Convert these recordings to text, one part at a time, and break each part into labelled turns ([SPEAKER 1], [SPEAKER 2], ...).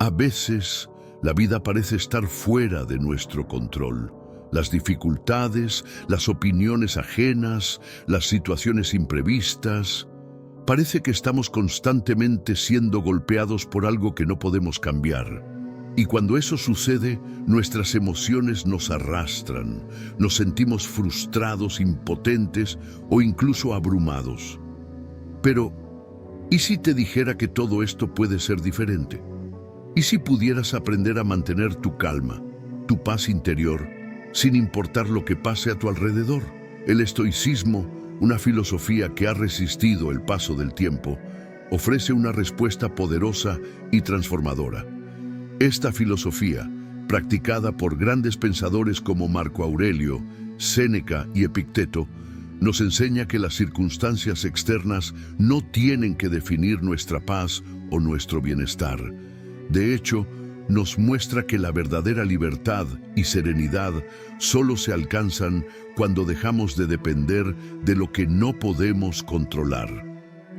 [SPEAKER 1] A veces, la vida parece estar fuera de nuestro control. Las dificultades, las opiniones ajenas, las situaciones imprevistas. Parece que estamos constantemente siendo golpeados por algo que no podemos cambiar. Y cuando eso sucede, nuestras emociones nos arrastran, nos sentimos frustrados, impotentes o incluso abrumados. Pero, ¿y si te dijera que todo esto puede ser diferente? ¿Y si pudieras aprender a mantener tu calma, tu paz interior, sin importar lo que pase a tu alrededor? El estoicismo, una filosofía que ha resistido el paso del tiempo, ofrece una respuesta poderosa y transformadora. Esta filosofía, practicada por grandes pensadores como Marco Aurelio, Séneca y Epicteto, nos enseña que las circunstancias externas no tienen que definir nuestra paz o nuestro bienestar. De hecho, nos muestra que la verdadera libertad y serenidad solo se alcanzan cuando dejamos de depender de lo que no podemos controlar.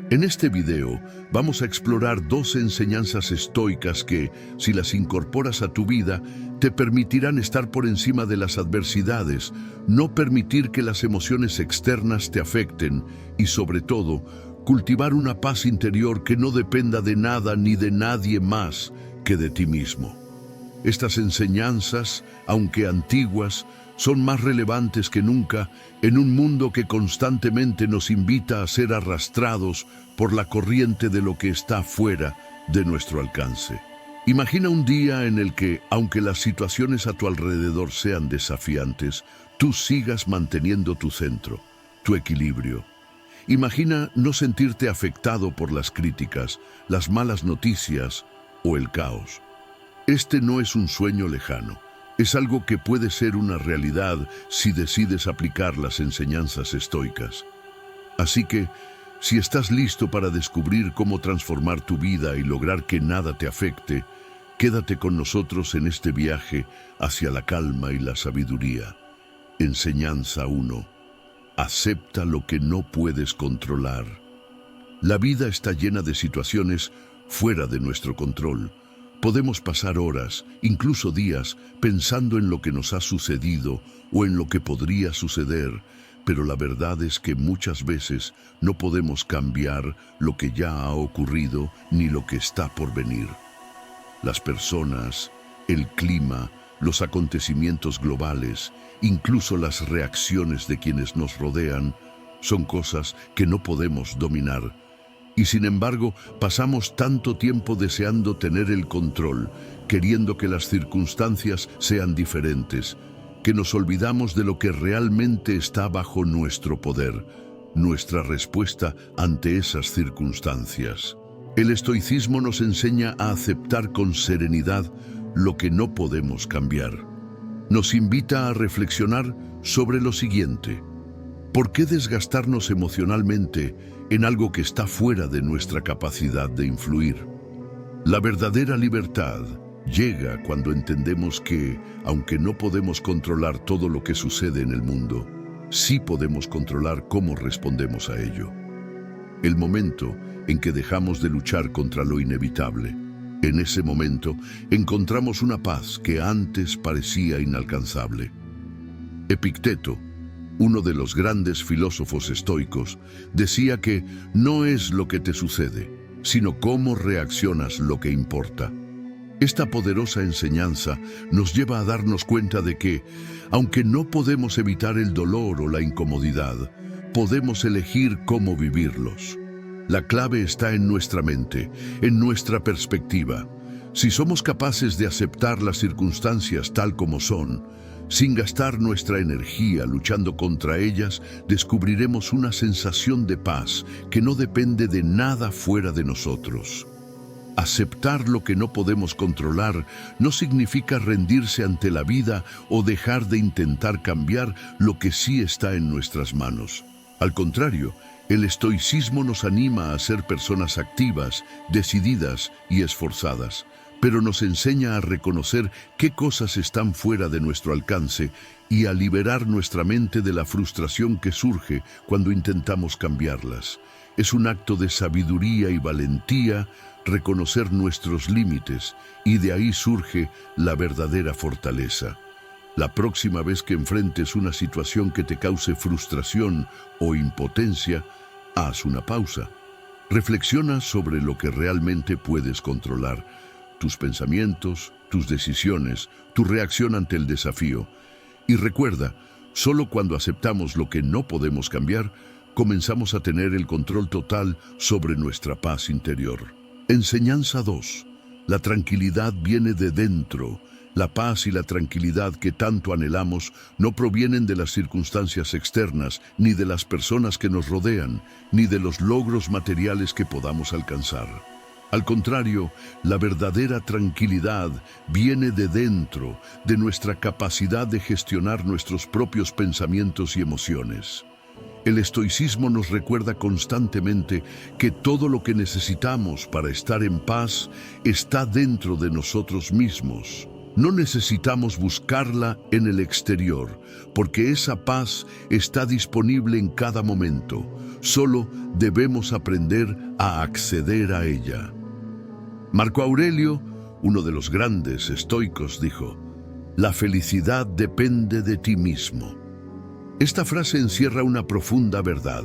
[SPEAKER 1] En este video vamos a explorar 2 enseñanzas estoicas que, si las incorporas a tu vida, te permitirán estar por encima de las adversidades, no permitir que las emociones externas te afecten y, sobre todo, cultivar una paz interior que no dependa de nada ni de nadie más que de ti mismo. Estas enseñanzas, aunque antiguas, son más relevantes que nunca en un mundo que constantemente nos invita a ser arrastrados por la corriente de lo que está fuera de nuestro alcance. Imagina un día en el que, aunque las situaciones a tu alrededor sean desafiantes, tú sigas manteniendo tu centro, tu equilibrio. Imagina no sentirte afectado por las críticas, las malas noticias o el caos. Este no es un sueño lejano. Es algo que puede ser una realidad si decides aplicar las enseñanzas estoicas. Así que, si estás listo para descubrir cómo transformar tu vida y lograr que nada te afecte, quédate con nosotros en este viaje hacia la calma y la sabiduría. Enseñanza 1. Acepta lo que no puedes controlar. La vida está llena de situaciones fuera de nuestro control. Podemos pasar horas, incluso días, pensando en lo que nos ha sucedido o en lo que podría suceder, pero la verdad es que muchas veces no podemos cambiar lo que ya ha ocurrido ni lo que está por venir. Las personas, el clima, los acontecimientos globales, incluso las reacciones de quienes nos rodean, son cosas que no podemos dominar. Y sin embargo, pasamos tanto tiempo deseando tener el control, queriendo que las circunstancias sean diferentes, que nos olvidamos de lo que realmente está bajo nuestro poder, nuestra respuesta ante esas circunstancias. El estoicismo nos enseña a aceptar con serenidad lo que no podemos cambiar. Nos invita a reflexionar sobre lo siguiente: ¿por qué desgastarnos emocionalmente en algo que está fuera de nuestra capacidad de influir? La verdadera libertad llega cuando entendemos que, aunque no podemos controlar todo lo que sucede en el mundo, sí podemos controlar cómo respondemos a ello. El momento en que dejamos de luchar contra lo inevitable, en ese momento encontramos una paz que antes parecía inalcanzable. Epicteto, uno de los grandes filósofos estoicos, decía que no es lo que te sucede, sino cómo reaccionas lo que importa. Esta poderosa enseñanza nos lleva a darnos cuenta de que, aunque no podemos evitar el dolor o la incomodidad, podemos elegir cómo vivirlos. La clave está en nuestra mente, en nuestra perspectiva. Si somos capaces de aceptar las circunstancias tal como son, sin gastar nuestra energía luchando contra ellas, descubriremos una sensación de paz que no depende de nada fuera de nosotros. Aceptar lo que no podemos controlar no significa rendirse ante la vida o dejar de intentar cambiar lo que sí está en nuestras manos. Al contrario, el estoicismo nos anima a ser personas activas, decididas y esforzadas, pero nos enseña a reconocer qué cosas están fuera de nuestro alcance y a liberar nuestra mente de la frustración que surge cuando intentamos cambiarlas. Es un acto de sabiduría y valentía reconocer nuestros límites, y de ahí surge la verdadera fortaleza. La próxima vez que enfrentes una situación que te cause frustración o impotencia, haz una pausa. Reflexiona sobre lo que realmente puedes controlar: tus pensamientos, tus decisiones, tu reacción ante el desafío. Y recuerda, solo cuando aceptamos lo que no podemos cambiar, comenzamos a tener el control total sobre nuestra paz interior. Enseñanza 2. La tranquilidad viene de dentro. La paz y la tranquilidad que tanto anhelamos no provienen de las circunstancias externas, ni de las personas que nos rodean, ni de los logros materiales que podamos alcanzar. Al contrario, la verdadera tranquilidad viene de dentro, de nuestra capacidad de gestionar nuestros propios pensamientos y emociones. El estoicismo nos recuerda constantemente que todo lo que necesitamos para estar en paz está dentro de nosotros mismos. No necesitamos buscarla en el exterior, porque esa paz está disponible en cada momento. Solo debemos aprender a acceder a ella. Marco Aurelio, uno de los grandes estoicos, dijo: «La felicidad depende de ti mismo». Esta frase encierra una profunda verdad.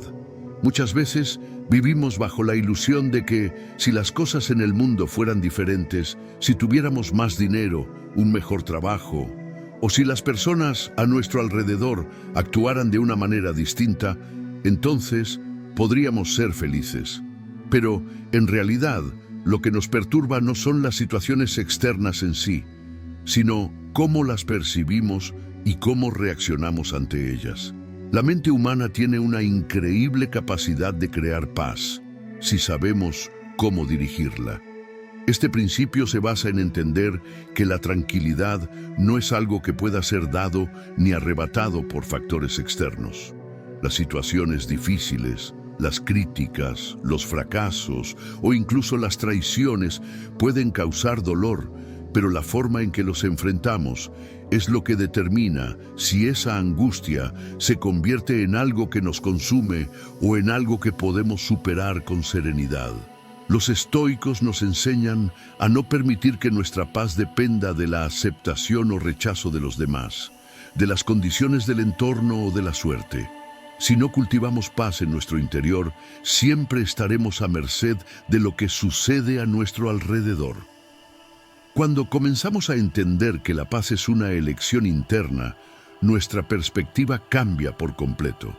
[SPEAKER 1] Muchas veces vivimos bajo la ilusión de que, si las cosas en el mundo fueran diferentes, si tuviéramos más dinero, un mejor trabajo, o si las personas a nuestro alrededor actuaran de una manera distinta, entonces podríamos ser felices. Pero, en realidad, lo que nos perturba no son las situaciones externas en sí, sino cómo las percibimos y cómo reaccionamos ante ellas. La mente humana tiene una increíble capacidad de crear paz, si sabemos cómo dirigirla. Este principio se basa en entender que la tranquilidad no es algo que pueda ser dado ni arrebatado por factores externos. Las situaciones difíciles, las críticas, los fracasos o incluso las traiciones pueden causar dolor, pero la forma en que los enfrentamos es lo que determina si esa angustia se convierte en algo que nos consume o en algo que podemos superar con serenidad. Los estoicos nos enseñan a no permitir que nuestra paz dependa de la aceptación o rechazo de los demás, de las condiciones del entorno o de la suerte. Si no cultivamos paz en nuestro interior, siempre estaremos a merced de lo que sucede a nuestro alrededor. Cuando comenzamos a entender que la paz es una elección interna, nuestra perspectiva cambia por completo.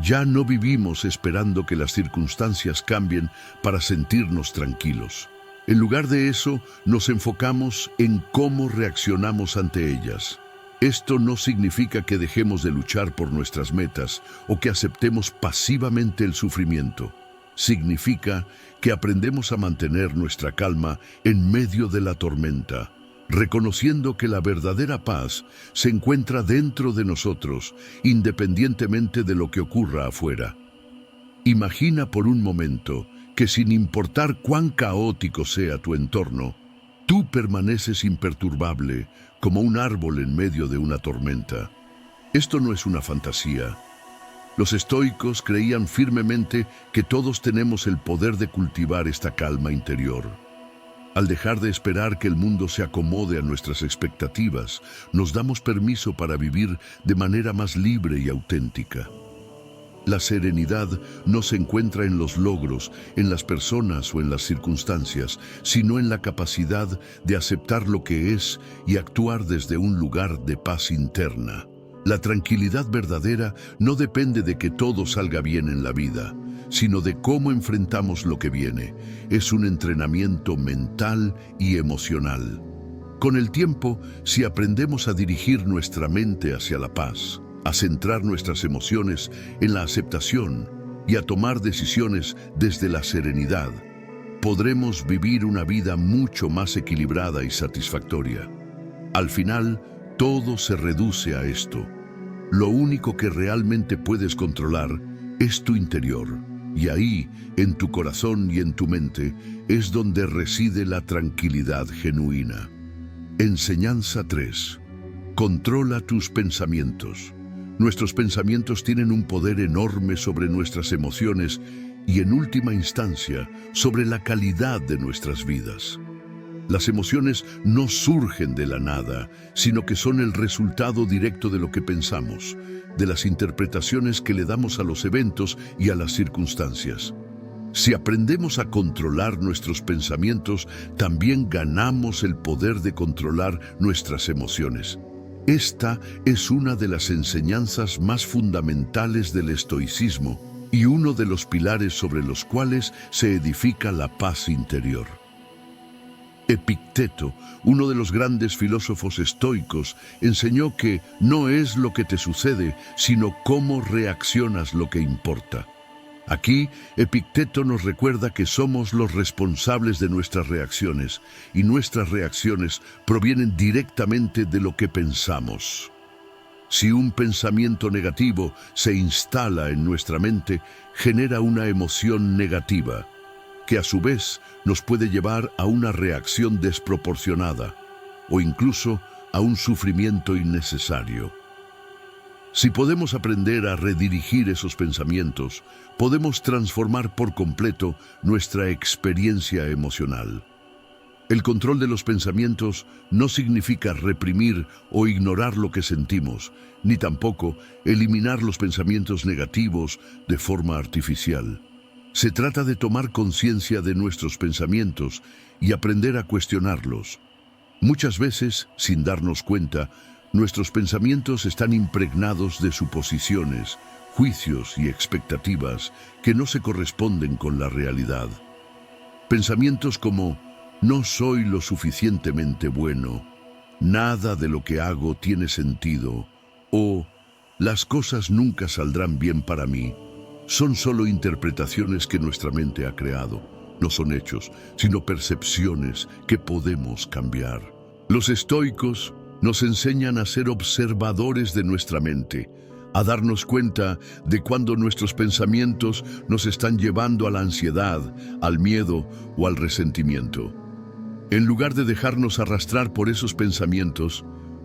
[SPEAKER 1] Ya no vivimos esperando que las circunstancias cambien para sentirnos tranquilos. En lugar de eso, nos enfocamos en cómo reaccionamos ante ellas. Esto no significa que dejemos de luchar por nuestras metas o que aceptemos pasivamente el sufrimiento. Significa que aprendemos a mantener nuestra calma en medio de la tormenta, reconociendo que la verdadera paz se encuentra dentro de nosotros, independientemente de lo que ocurra afuera. Imagina por un momento que, sin importar cuán caótico sea tu entorno, tú permaneces imperturbable como un árbol en medio de una tormenta. Esto no es una fantasía. Los estoicos creían firmemente que todos tenemos el poder de cultivar esta calma interior. Al dejar de esperar que el mundo se acomode a nuestras expectativas, nos damos permiso para vivir de manera más libre y auténtica. La serenidad no se encuentra en los logros, en las personas o en las circunstancias, sino en la capacidad de aceptar lo que es y actuar desde un lugar de paz interna. La tranquilidad verdadera no depende de que todo salga bien en la vida, sino de cómo enfrentamos lo que viene. Es un entrenamiento mental y emocional. Con el tiempo, si aprendemos a dirigir nuestra mente hacia la paz, a centrar nuestras emociones en la aceptación y a tomar decisiones desde la serenidad, podremos vivir una vida mucho más equilibrada y satisfactoria. Al final, todo se reduce a esto. Lo único que realmente puedes controlar es tu interior, y ahí, en tu corazón y en tu mente, es donde reside la tranquilidad genuina. Enseñanza 3. Controla tus pensamientos. Nuestros pensamientos tienen un poder enorme sobre nuestras emociones y, en última instancia, sobre la calidad de nuestras vidas. Las emociones no surgen de la nada, sino que son el resultado directo de lo que pensamos, de las interpretaciones que le damos a los eventos y a las circunstancias. Si aprendemos a controlar nuestros pensamientos, también ganamos el poder de controlar nuestras emociones. Esta es una de las enseñanzas más fundamentales del estoicismo y uno de los pilares sobre los cuales se edifica la paz interior. Epicteto, uno de los grandes filósofos estoicos, enseñó que no es lo que te sucede, sino cómo reaccionas lo que importa. Aquí, Epicteto nos recuerda que somos los responsables de nuestras reacciones, y nuestras reacciones provienen directamente de lo que pensamos. Si un pensamiento negativo se instala en nuestra mente, genera una emoción negativa, que a su vez nos puede llevar a una reacción desproporcionada, o incluso a un sufrimiento innecesario. Si podemos aprender a redirigir esos pensamientos, podemos transformar por completo nuestra experiencia emocional. El control de los pensamientos no significa reprimir o ignorar lo que sentimos, ni tampoco eliminar los pensamientos negativos de forma artificial. Se trata de tomar conciencia de nuestros pensamientos y aprender a cuestionarlos. Muchas veces, sin darnos cuenta, nuestros pensamientos están impregnados de suposiciones, juicios y expectativas que no se corresponden con la realidad. Pensamientos como "no soy lo suficientemente bueno", "nada de lo que hago tiene sentido" o "las cosas nunca saldrán bien para mí", son solo interpretaciones que nuestra mente ha creado. No son hechos, sino percepciones que podemos cambiar. Los estoicos nos enseñan a ser observadores de nuestra mente, a darnos cuenta de cuando nuestros pensamientos nos están llevando a la ansiedad, al miedo o al resentimiento. En lugar de dejarnos arrastrar por esos pensamientos,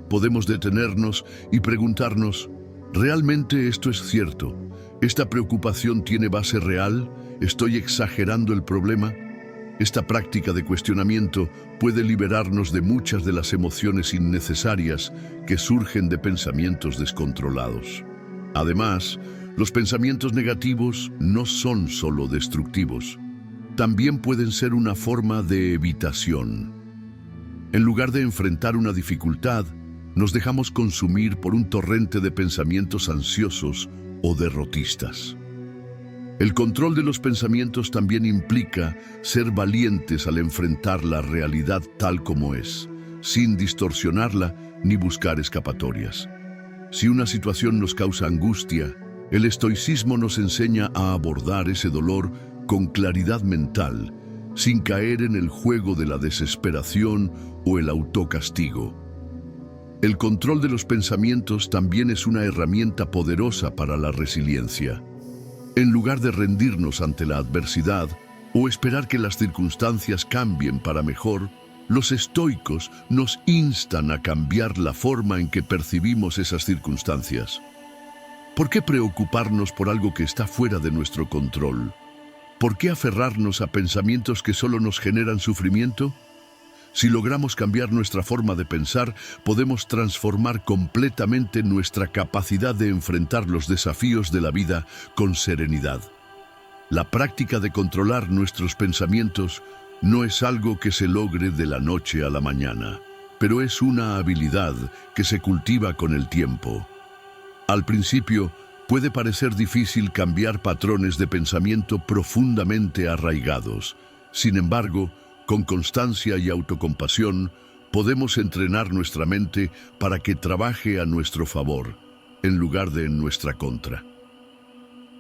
[SPEAKER 1] podemos detenernos y preguntarnos, ¿realmente esto es cierto? ¿Esta preocupación tiene base real? ¿Estoy exagerando el problema? Esta práctica de cuestionamiento puede liberarnos de muchas de las emociones innecesarias que surgen de pensamientos descontrolados. Además, los pensamientos negativos no son solo destructivos. También pueden ser una forma de evitación. En lugar de enfrentar una dificultad, nos dejamos consumir por un torrente de pensamientos ansiosos o derrotistas. El control de los pensamientos también implica ser valientes al enfrentar la realidad tal como es, sin distorsionarla ni buscar escapatorias. Si una situación nos causa angustia, el estoicismo nos enseña a abordar ese dolor con claridad mental, sin caer en el juego de la desesperación o el autocastigo. El control de los pensamientos también es una herramienta poderosa para la resiliencia. En lugar de rendirnos ante la adversidad o esperar que las circunstancias cambien para mejor, los estoicos nos instan a cambiar la forma en que percibimos esas circunstancias. ¿Por qué preocuparnos por algo que está fuera de nuestro control? ¿Por qué aferrarnos a pensamientos que solo nos generan sufrimiento? Si logramos cambiar nuestra forma de pensar, podemos transformar completamente nuestra capacidad de enfrentar los desafíos de la vida con serenidad. La práctica de controlar nuestros pensamientos no es algo que se logre de la noche a la mañana, pero es una habilidad que se cultiva con el tiempo. Al principio, puede parecer difícil cambiar patrones de pensamiento profundamente arraigados. Sin embargo, con constancia y autocompasión, podemos entrenar nuestra mente para que trabaje a nuestro favor, en lugar de en nuestra contra.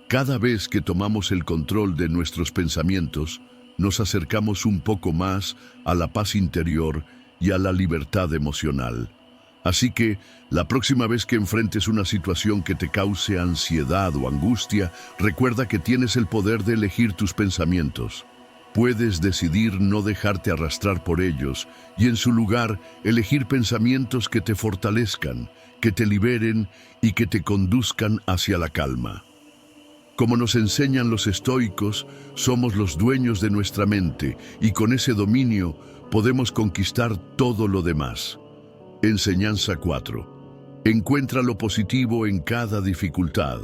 [SPEAKER 1] Cada vez que tomamos el control de nuestros pensamientos, nos acercamos un poco más a la paz interior y a la libertad emocional. Así que, la próxima vez que enfrentes una situación que te cause ansiedad o angustia, recuerda que tienes el poder de elegir tus pensamientos. Puedes decidir no dejarte arrastrar por ellos y, en su lugar, elegir pensamientos que te fortalezcan, que te liberen y que te conduzcan hacia la calma. Como nos enseñan los estoicos, somos los dueños de nuestra mente y con ese dominio podemos conquistar todo lo demás. Enseñanza 4. Encuentra lo positivo en cada dificultad.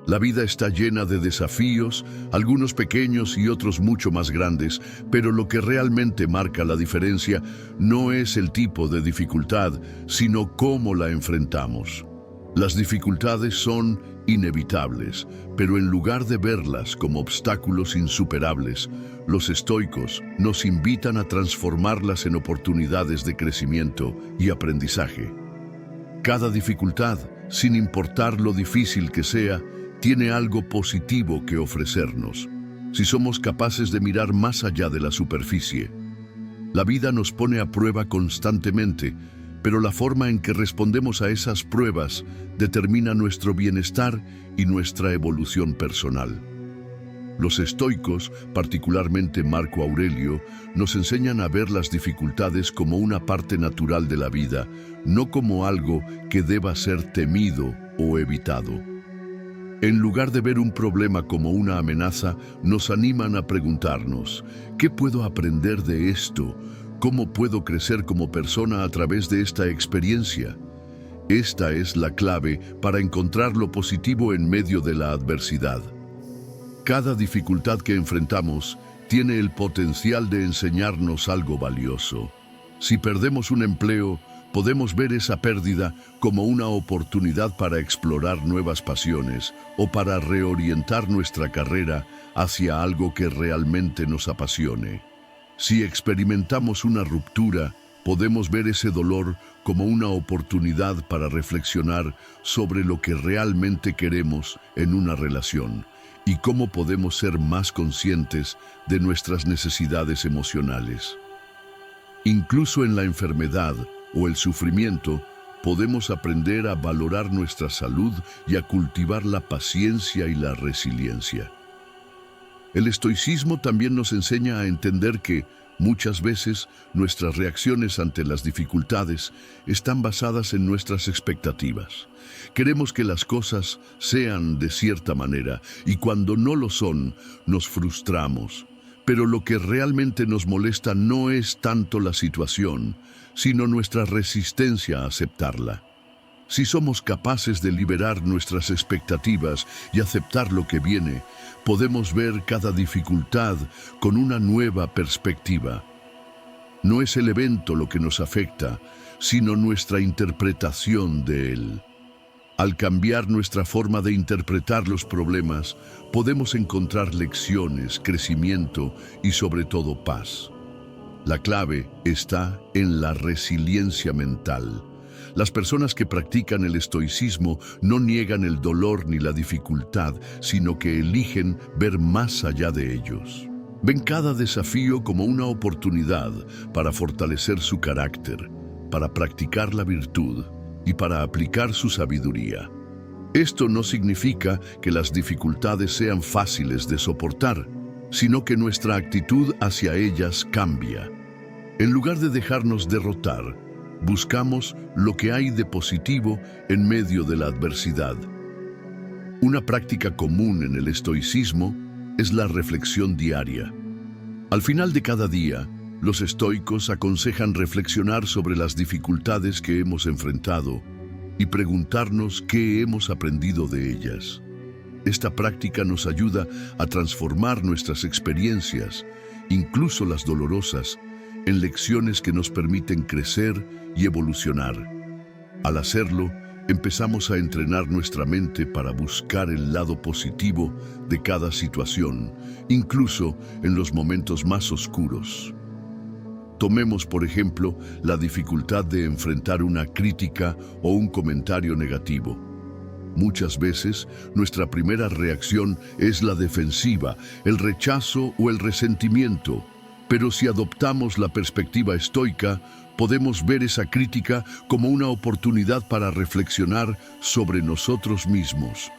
[SPEAKER 1] La vida está llena de desafíos, algunos pequeños y otros mucho más grandes, pero lo que realmente marca la diferencia no es el tipo de dificultad, sino cómo la enfrentamos. Las dificultades son inevitables, pero en lugar de verlas como obstáculos insuperables, los estoicos nos invitan a transformarlas en oportunidades de crecimiento y aprendizaje. Cada dificultad, sin importar lo difícil que sea, tiene algo positivo que ofrecernos, si somos capaces de mirar más allá de la superficie. La vida nos pone a prueba constantemente, pero la forma en que respondemos a esas pruebas determina nuestro bienestar y nuestra evolución personal. Los estoicos, particularmente Marco Aurelio, nos enseñan a ver las dificultades como una parte natural de la vida, no como algo que deba ser temido o evitado. En lugar de ver un problema como una amenaza, nos animan a preguntarnos, ¿qué puedo aprender de esto? ¿Cómo puedo crecer como persona a través de esta experiencia? Esta es la clave para encontrar lo positivo en medio de la adversidad. Cada dificultad que enfrentamos tiene el potencial de enseñarnos algo valioso. Si perdemos un empleo, podemos ver esa pérdida como una oportunidad para explorar nuevas pasiones o para reorientar nuestra carrera hacia algo que realmente nos apasione. Si experimentamos una ruptura, podemos ver ese dolor como una oportunidad para reflexionar sobre lo que realmente queremos en una relación y cómo podemos ser más conscientes de nuestras necesidades emocionales. Incluso en la enfermedad o el sufrimiento, podemos aprender a valorar nuestra salud y a cultivar la paciencia y la resiliencia. El estoicismo también nos enseña a entender que, muchas veces, nuestras reacciones ante las dificultades están basadas en nuestras expectativas. Queremos que las cosas sean de cierta manera y cuando no lo son, nos frustramos. Pero lo que realmente nos molesta no es tanto la situación, sino nuestra resistencia a aceptarla. Si somos capaces de liberar nuestras expectativas y aceptar lo que viene, podemos ver cada dificultad con una nueva perspectiva. No es el evento lo que nos afecta, sino nuestra interpretación de él. Al cambiar nuestra forma de interpretar los problemas, podemos encontrar lecciones, crecimiento y sobre todo paz. La clave está en la resiliencia mental. Las personas que practican el estoicismo no niegan el dolor ni la dificultad, sino que eligen ver más allá de ellos. Ven cada desafío como una oportunidad para fortalecer su carácter, para practicar la virtud y para aplicar su sabiduría. Esto no significa que las dificultades sean fáciles de soportar, sino que nuestra actitud hacia ellas cambia. En lugar de dejarnos derrotar, buscamos lo que hay de positivo en medio de la adversidad. Una práctica común en el estoicismo es la reflexión diaria. Al final de cada día, los estoicos aconsejan reflexionar sobre las dificultades que hemos enfrentado y preguntarnos qué hemos aprendido de ellas. Esta práctica nos ayuda a transformar nuestras experiencias, incluso las dolorosas, en lecciones que nos permiten crecer y evolucionar. Al hacerlo, empezamos a entrenar nuestra mente para buscar el lado positivo de cada situación, incluso en los momentos más oscuros. Tomemos, por ejemplo, la dificultad de enfrentar una crítica o un comentario negativo. Muchas veces, nuestra primera reacción es la defensiva, el rechazo o el resentimiento. Pero si adoptamos la perspectiva estoica, podemos ver esa crítica como una oportunidad para reflexionar sobre nosotros mismos.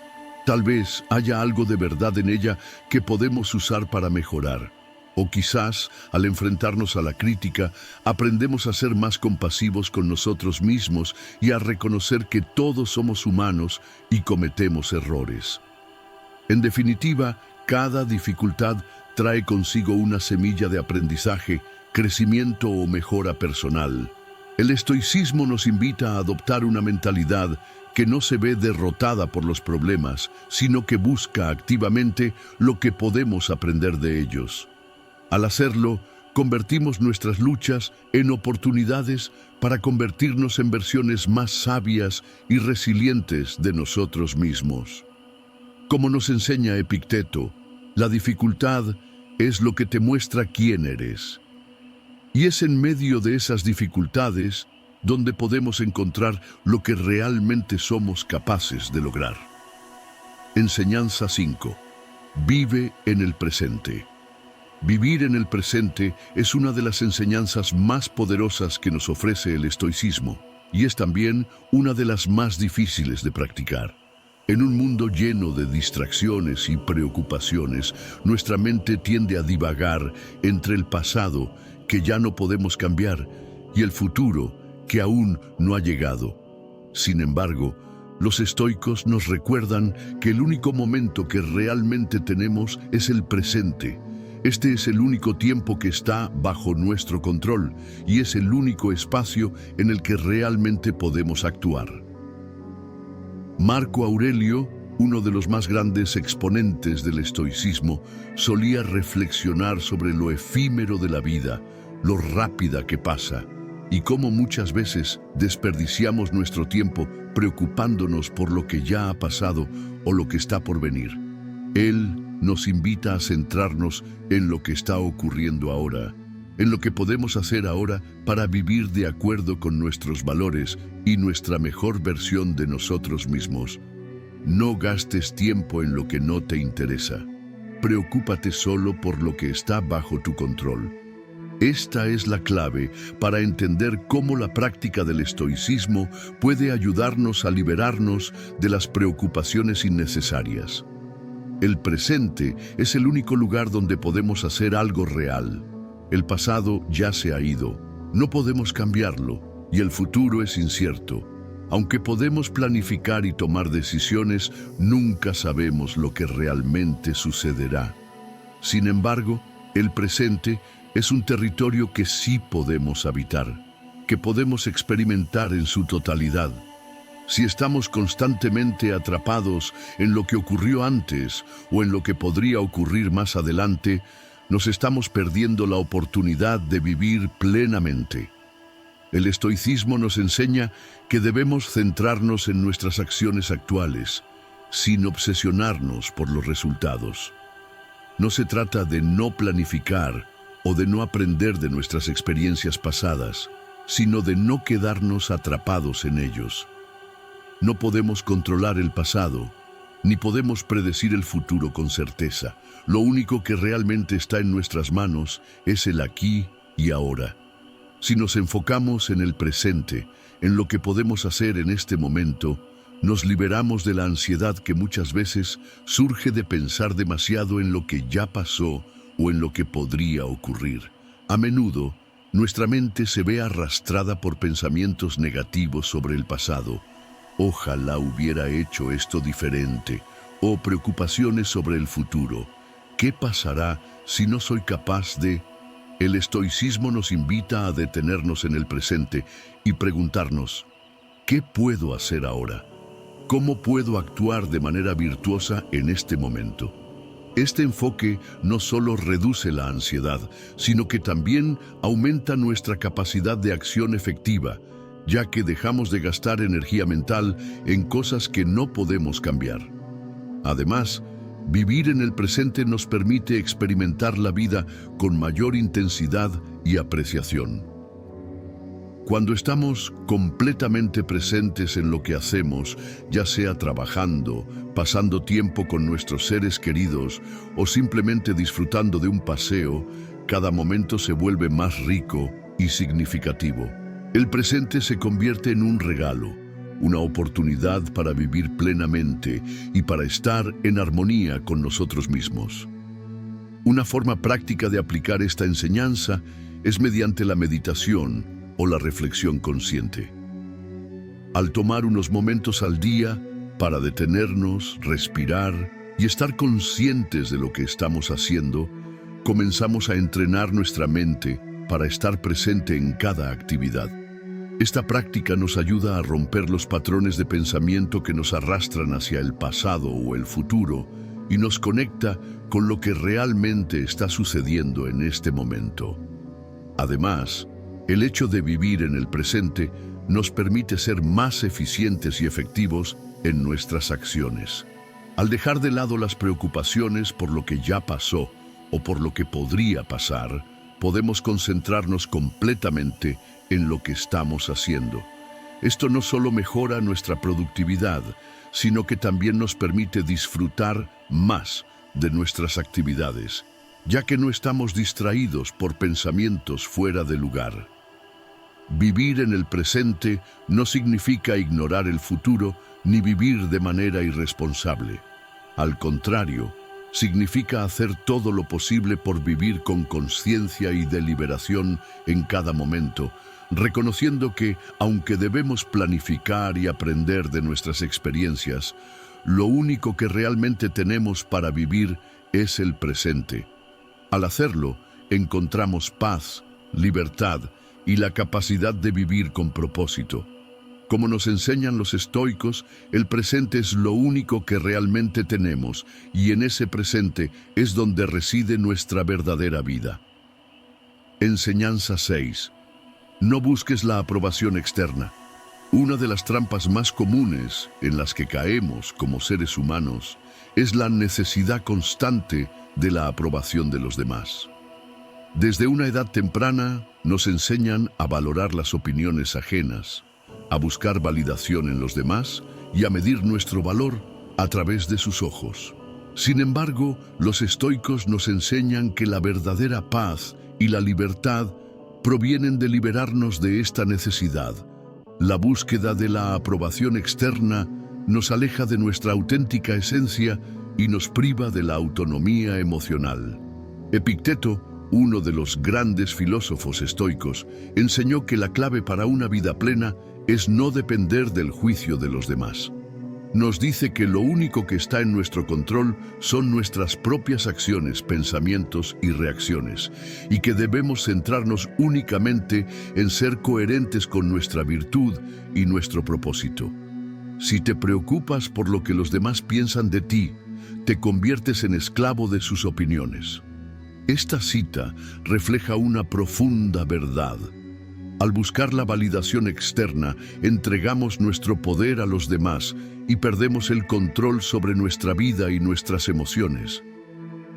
[SPEAKER 1] Tal vez haya algo de verdad en ella que podemos usar para mejorar. O quizás, al enfrentarnos a la crítica, aprendemos a ser más compasivos con nosotros mismos y a reconocer que todos somos humanos y cometemos errores. En definitiva, cada dificultad trae consigo una semilla de aprendizaje, crecimiento o mejora personal. El estoicismo nos invita a adoptar una mentalidad que no se ve derrotada por los problemas, sino que busca activamente lo que podemos aprender de ellos. Al hacerlo, convertimos nuestras luchas en oportunidades para convertirnos en versiones más sabias y resilientes de nosotros mismos. Como nos enseña Epicteto, la dificultad es lo que te muestra quién eres. Y es en medio de esas dificultades donde podemos encontrar lo que realmente somos capaces de lograr. Enseñanza 5. Vive en el presente. Vivir en el presente es una de las enseñanzas más poderosas que nos ofrece el estoicismo y es también una de las más difíciles de practicar. En un mundo lleno de distracciones y preocupaciones, nuestra mente tiende a divagar entre el pasado, que ya no podemos cambiar, y el futuro, que aún no ha llegado. Sin embargo, los estoicos nos recuerdan que el único momento que realmente tenemos es el presente. Este es el único tiempo que está bajo nuestro control y es el único espacio en el que realmente podemos actuar. Marco Aurelio, uno de los más grandes exponentes del estoicismo, solía reflexionar sobre lo efímero de la vida, lo rápida que pasa, y cómo muchas veces desperdiciamos nuestro tiempo preocupándonos por lo que ya ha pasado o lo que está por venir. Él nos invita a centrarnos en lo que está ocurriendo ahora, en lo que podemos hacer ahora para vivir de acuerdo con nuestros valores y nuestra mejor versión de nosotros mismos. No gastes tiempo en lo que no te interesa. Preocúpate solo por lo que está bajo tu control. Esta es la clave para entender cómo la práctica del estoicismo puede ayudarnos a liberarnos de las preocupaciones innecesarias. El presente es el único lugar donde podemos hacer algo real. El pasado ya se ha ido, no podemos cambiarlo, y el futuro es incierto. Aunque podemos planificar y tomar decisiones, nunca sabemos lo que realmente sucederá. Sin embargo, el presente es un territorio que sí podemos habitar, que podemos experimentar en su totalidad. Si estamos constantemente atrapados en lo que ocurrió antes o en lo que podría ocurrir más adelante, nos estamos perdiendo la oportunidad de vivir plenamente. El estoicismo nos enseña que debemos centrarnos en nuestras acciones actuales, sin obsesionarnos por los resultados. No se trata de no planificar o de no aprender de nuestras experiencias pasadas, sino de no quedarnos atrapados en ellos. No podemos controlar el pasado, ni podemos predecir el futuro con certeza. Lo único que realmente está en nuestras manos es el aquí y ahora. Si nos enfocamos en el presente, en lo que podemos hacer en este momento, nos liberamos de la ansiedad que muchas veces surge de pensar demasiado en lo que ya pasó o en lo que podría ocurrir. A menudo, nuestra mente se ve arrastrada por pensamientos negativos sobre el pasado. Ojalá hubiera hecho esto diferente, o preocupaciones sobre el futuro. ¿Qué pasará si no soy capaz de...? El estoicismo nos invita a detenernos en el presente y preguntarnos, ¿qué puedo hacer ahora? ¿Cómo puedo actuar de manera virtuosa en este momento? Este enfoque no solo reduce la ansiedad, sino que también aumenta nuestra capacidad de acción efectiva, ya que dejamos de gastar energía mental en cosas que no podemos cambiar. Además, vivir en el presente nos permite experimentar la vida con mayor intensidad y apreciación. Cuando estamos completamente presentes en lo que hacemos, ya sea trabajando, pasando tiempo con nuestros seres queridos o simplemente disfrutando de un paseo, cada momento se vuelve más rico y significativo. El presente se convierte en un regalo, una oportunidad para vivir plenamente y para estar en armonía con nosotros mismos. Una forma práctica de aplicar esta enseñanza es mediante la meditación o la reflexión consciente. Al tomar unos momentos al día para detenernos, respirar y estar conscientes de lo que estamos haciendo, comenzamos a entrenar nuestra mente para estar presente en cada actividad. Esta práctica nos ayuda a romper los patrones de pensamiento que nos arrastran hacia el pasado o el futuro y nos conecta con lo que realmente está sucediendo en este momento. Además, el hecho de vivir en el presente nos permite ser más eficientes y efectivos en nuestras acciones. Al dejar de lado las preocupaciones por lo que ya pasó o por lo que podría pasar, podemos concentrarnos completamente en lo que estamos haciendo. Esto no solo mejora nuestra productividad, sino que también nos permite disfrutar más de nuestras actividades, ya que no estamos distraídos por pensamientos fuera de lugar. Vivir en el presente no significa ignorar el futuro ni vivir de manera irresponsable. Al contrario, significa hacer todo lo posible por vivir con conciencia y deliberación en cada momento, reconociendo que, aunque debemos planificar y aprender de nuestras experiencias, lo único que realmente tenemos para vivir es el presente. Al hacerlo, encontramos paz, libertad y la capacidad de vivir con propósito. Como nos enseñan los estoicos, el presente es lo único que realmente tenemos, y en ese presente es donde reside nuestra verdadera vida. Enseñanza 6. No busques la aprobación externa. Una de las trampas más comunes en las que caemos como seres humanos es la necesidad constante de la aprobación de los demás. Desde una edad temprana nos enseñan a valorar las opiniones ajenas, a buscar validación en los demás y a medir nuestro valor a través de sus ojos. Sin embargo, los estoicos nos enseñan que la verdadera paz y la libertad provienen de liberarnos de esta necesidad. La búsqueda de la aprobación externa nos aleja de nuestra auténtica esencia y nos priva de la autonomía emocional. Epicteto, uno de los grandes filósofos estoicos, enseñó que la clave para una vida plena es no depender del juicio de los demás. Nos dice que lo único que está en nuestro control son nuestras propias acciones, pensamientos y reacciones, y que debemos centrarnos únicamente en ser coherentes con nuestra virtud y nuestro propósito. Si te preocupas por lo que los demás piensan de ti, te conviertes en esclavo de sus opiniones. Esta cita refleja una profunda verdad. Al buscar la validación externa, entregamos nuestro poder a los demás y perdemos el control sobre nuestra vida y nuestras emociones.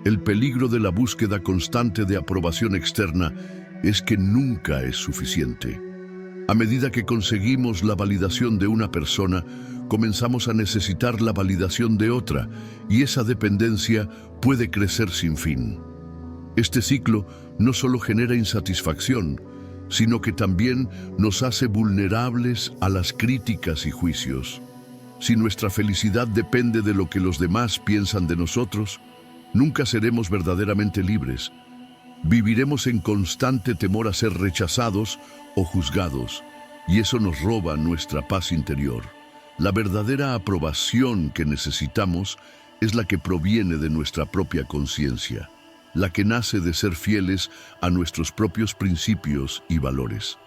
[SPEAKER 1] El peligro de la búsqueda constante de aprobación externa es que nunca es suficiente. A medida que conseguimos la validación de una persona, comenzamos a necesitar la validación de otra, y esa dependencia puede crecer sin fin. Este ciclo no solo genera insatisfacción, sino que también nos hace vulnerables a las críticas y juicios. Si nuestra felicidad depende de lo que los demás piensan de nosotros, nunca seremos verdaderamente libres. Viviremos en constante temor a ser rechazados o juzgados, y eso nos roba nuestra paz interior. La verdadera aprobación que necesitamos es la que proviene de nuestra propia conciencia, la que nace de ser fieles a nuestros propios principios y valores.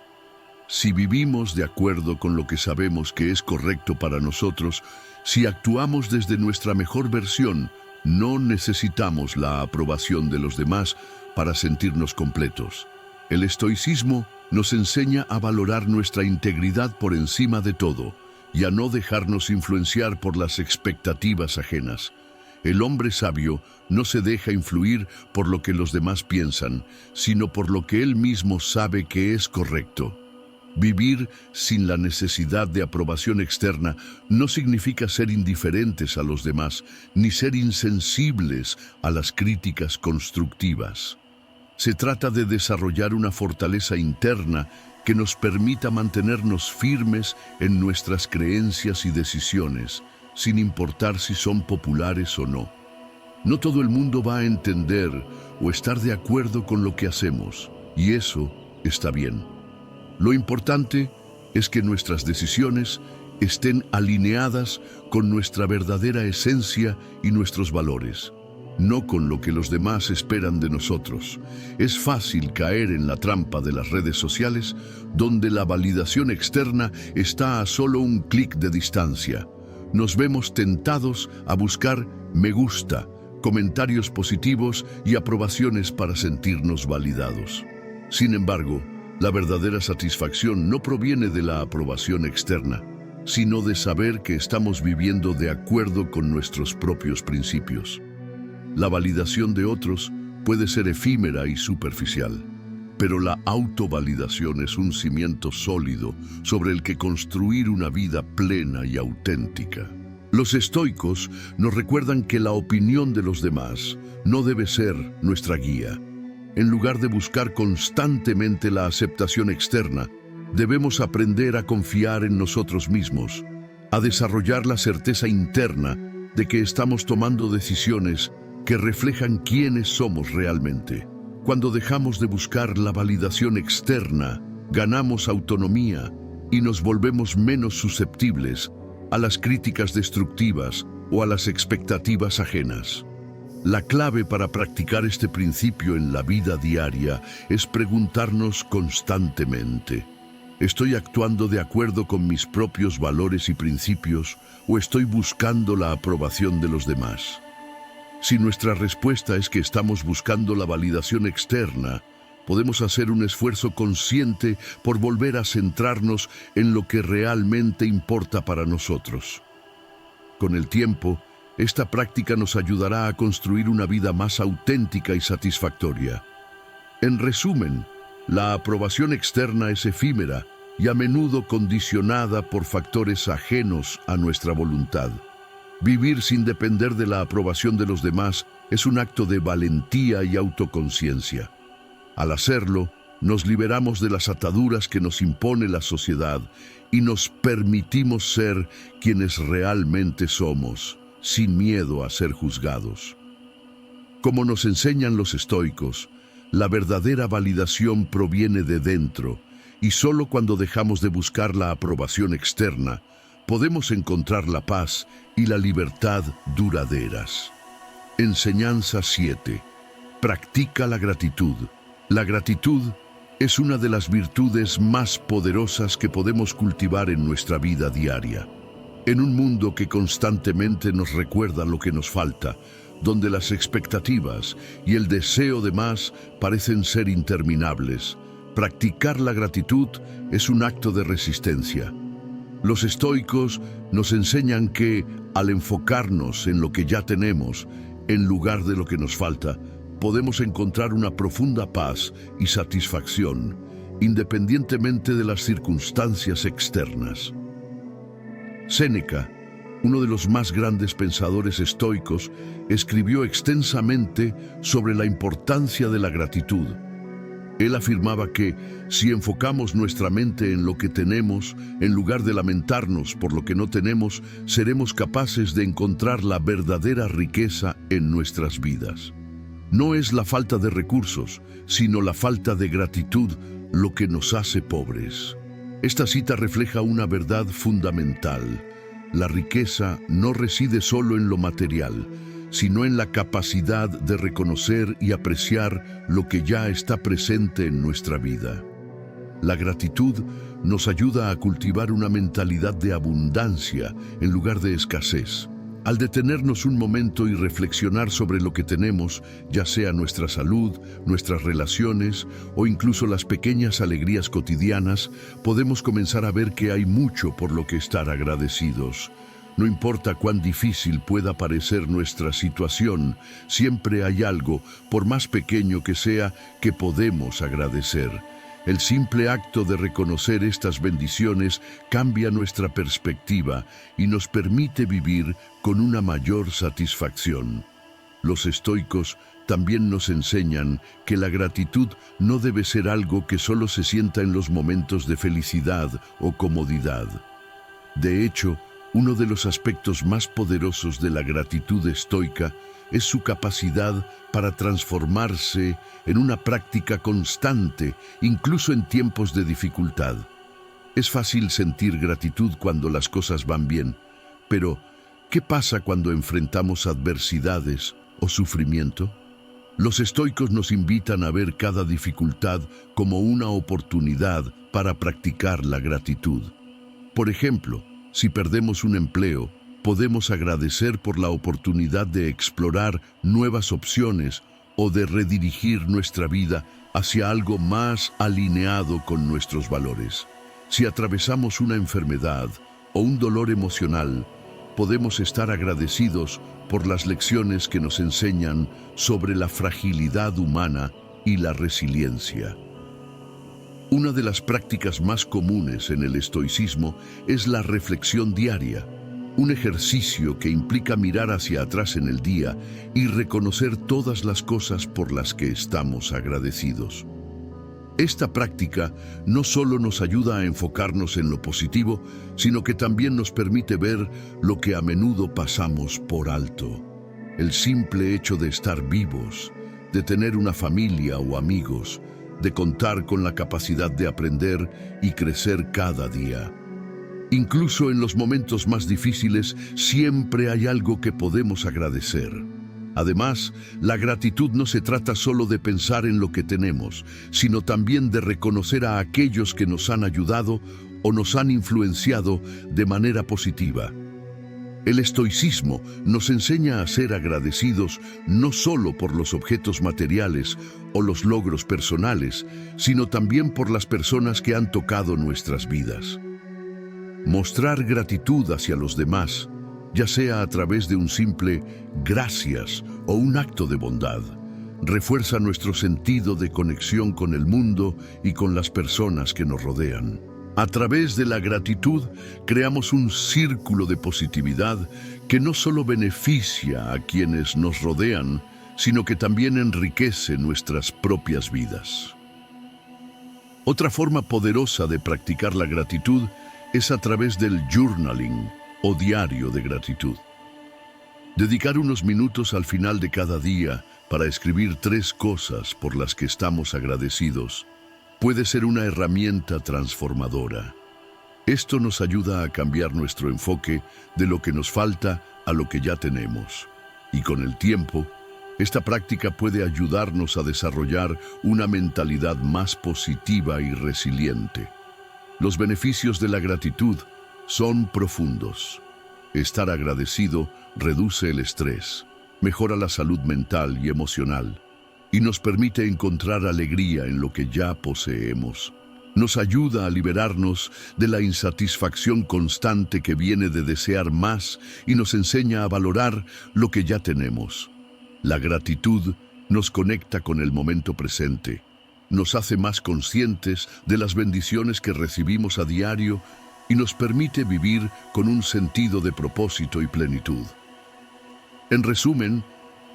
[SPEAKER 1] Si vivimos de acuerdo con lo que sabemos que es correcto para nosotros, si actuamos desde nuestra mejor versión, no necesitamos la aprobación de los demás para sentirnos completos. El estoicismo nos enseña a valorar nuestra integridad por encima de todo y a no dejarnos influenciar por las expectativas ajenas. El hombre sabio no se deja influir por lo que los demás piensan, sino por lo que él mismo sabe que es correcto. Vivir sin la necesidad de aprobación externa no significa ser indiferentes a los demás, ni ser insensibles a las críticas constructivas. Se trata de desarrollar una fortaleza interna que nos permita mantenernos firmes en nuestras creencias y decisiones, sin importar si son populares o no. No todo el mundo va a entender o estar de acuerdo con lo que hacemos, y eso está bien. Lo importante es que nuestras decisiones estén alineadas con nuestra verdadera esencia y nuestros valores, no con lo que los demás esperan de nosotros. Es fácil caer en la trampa de las redes sociales, donde la validación externa está a solo un clic de distancia. Nos vemos tentados a buscar me gusta, comentarios positivos y aprobaciones para sentirnos validados. Sin embargo, la verdadera satisfacción no proviene de la aprobación externa, sino de saber que estamos viviendo de acuerdo con nuestros propios principios. La validación de otros puede ser efímera y superficial, pero la autovalidación es un cimiento sólido sobre el que construir una vida plena y auténtica. Los estoicos nos recuerdan que la opinión de los demás no debe ser nuestra guía. En lugar de buscar constantemente la aceptación externa, debemos aprender a confiar en nosotros mismos, a desarrollar la certeza interna de que estamos tomando decisiones que reflejan quiénes somos realmente. Cuando dejamos de buscar la validación externa, ganamos autonomía y nos volvemos menos susceptibles a las críticas destructivas o a las expectativas ajenas. La clave para practicar este principio en la vida diaria es preguntarnos constantemente: ¿estoy actuando de acuerdo con mis propios valores y principios o estoy buscando la aprobación de los demás? Si nuestra respuesta es que estamos buscando la validación externa, podemos hacer un esfuerzo consciente por volver a centrarnos en lo que realmente importa para nosotros. Con el tiempo, esta práctica nos ayudará a construir una vida más auténtica y satisfactoria. En resumen, la aprobación externa es efímera y a menudo condicionada por factores ajenos a nuestra voluntad. Vivir sin depender de la aprobación de los demás es un acto de valentía y autoconciencia. Al hacerlo, nos liberamos de las ataduras que nos impone la sociedad y nos permitimos ser quienes realmente somos, sin miedo a ser juzgados. Como nos enseñan los estoicos, la verdadera validación proviene de dentro, y solo cuando dejamos de buscar la aprobación externa, podemos encontrar la paz y la libertad duraderas. Enseñanza 7. Practica la gratitud. La gratitud es una de las virtudes más poderosas que podemos cultivar en nuestra vida diaria. En un mundo que constantemente nos recuerda lo que nos falta, donde las expectativas y el deseo de más parecen ser interminables, practicar la gratitud es un acto de resistencia. Los estoicos nos enseñan que, al enfocarnos en lo que ya tenemos, en lugar de lo que nos falta, podemos encontrar una profunda paz y satisfacción, independientemente de las circunstancias externas. Séneca, uno de los más grandes pensadores estoicos, escribió extensamente sobre la importancia de la gratitud. Él afirmaba que, si enfocamos nuestra mente en lo que tenemos, en lugar de lamentarnos por lo que no tenemos, seremos capaces de encontrar la verdadera riqueza en nuestras vidas. No es la falta de recursos, sino la falta de gratitud lo que nos hace pobres. Esta cita refleja una verdad fundamental. La riqueza no reside solo en lo material, sino en la capacidad de reconocer y apreciar lo que ya está presente en nuestra vida. La gratitud nos ayuda a cultivar una mentalidad de abundancia en lugar de escasez. Al detenernos un momento y reflexionar sobre lo que tenemos, ya sea nuestra salud, nuestras relaciones o incluso las pequeñas alegrías cotidianas, podemos comenzar a ver que hay mucho por lo que estar agradecidos. No importa cuán difícil pueda parecer nuestra situación, siempre hay algo, por más pequeño que sea, que podemos agradecer. El simple acto de reconocer estas bendiciones cambia nuestra perspectiva y nos permite vivir con una mayor satisfacción. Los estoicos también nos enseñan que la gratitud no debe ser algo que solo se sienta en los momentos de felicidad o comodidad. De hecho, uno de los aspectos más poderosos de la gratitud estoica es su capacidad para transformarse en una práctica constante, incluso en tiempos de dificultad. Es fácil sentir gratitud cuando las cosas van bien, pero ¿qué pasa cuando enfrentamos adversidades o sufrimiento? Los estoicos nos invitan a ver cada dificultad como una oportunidad para practicar la gratitud. Por ejemplo, si perdemos un empleo, podemos agradecer por la oportunidad de explorar nuevas opciones o de redirigir nuestra vida hacia algo más alineado con nuestros valores. Si atravesamos una enfermedad o un dolor emocional, podemos estar agradecidos por las lecciones que nos enseñan sobre la fragilidad humana y la resiliencia. Una de las prácticas más comunes en el estoicismo es la reflexión diaria, un ejercicio que implica mirar hacia atrás en el día y reconocer todas las cosas por las que estamos agradecidos. Esta práctica no solo nos ayuda a enfocarnos en lo positivo, sino que también nos permite ver lo que a menudo pasamos por alto. El simple hecho de estar vivos, de tener una familia o amigos, de contar con la capacidad de aprender y crecer cada día. Incluso en los momentos más difíciles, siempre hay algo que podemos agradecer. Además, la gratitud no se trata solo de pensar en lo que tenemos, sino también de reconocer a aquellos que nos han ayudado o nos han influenciado de manera positiva. El estoicismo nos enseña a ser agradecidos no solo por los objetos materiales o los logros personales, sino también por las personas que han tocado nuestras vidas. Mostrar gratitud hacia los demás, ya sea a través de un simple gracias o un acto de bondad, refuerza nuestro sentido de conexión con el mundo y con las personas que nos rodean. A través de la gratitud, creamos un círculo de positividad que no solo beneficia a quienes nos rodean, sino que también enriquece nuestras propias vidas. Otra forma poderosa de practicar la gratitud es a través del journaling, o diario de gratitud. Dedicar unos minutos al final de cada día para escribir 3 cosas por las que estamos agradecidos puede ser una herramienta transformadora. Esto nos ayuda a cambiar nuestro enfoque de lo que nos falta a lo que ya tenemos. Y con el tiempo, esta práctica puede ayudarnos a desarrollar una mentalidad más positiva y resiliente. Los beneficios de la gratitud son profundos. Estar agradecido reduce el estrés, mejora la salud mental y emocional, y nos permite encontrar alegría en lo que ya poseemos. Nos ayuda a liberarnos de la insatisfacción constante que viene de desear más y nos enseña a valorar lo que ya tenemos. La gratitud nos conecta con el momento presente, nos hace más conscientes de las bendiciones que recibimos a diario y nos permite vivir con un sentido de propósito y plenitud. En resumen,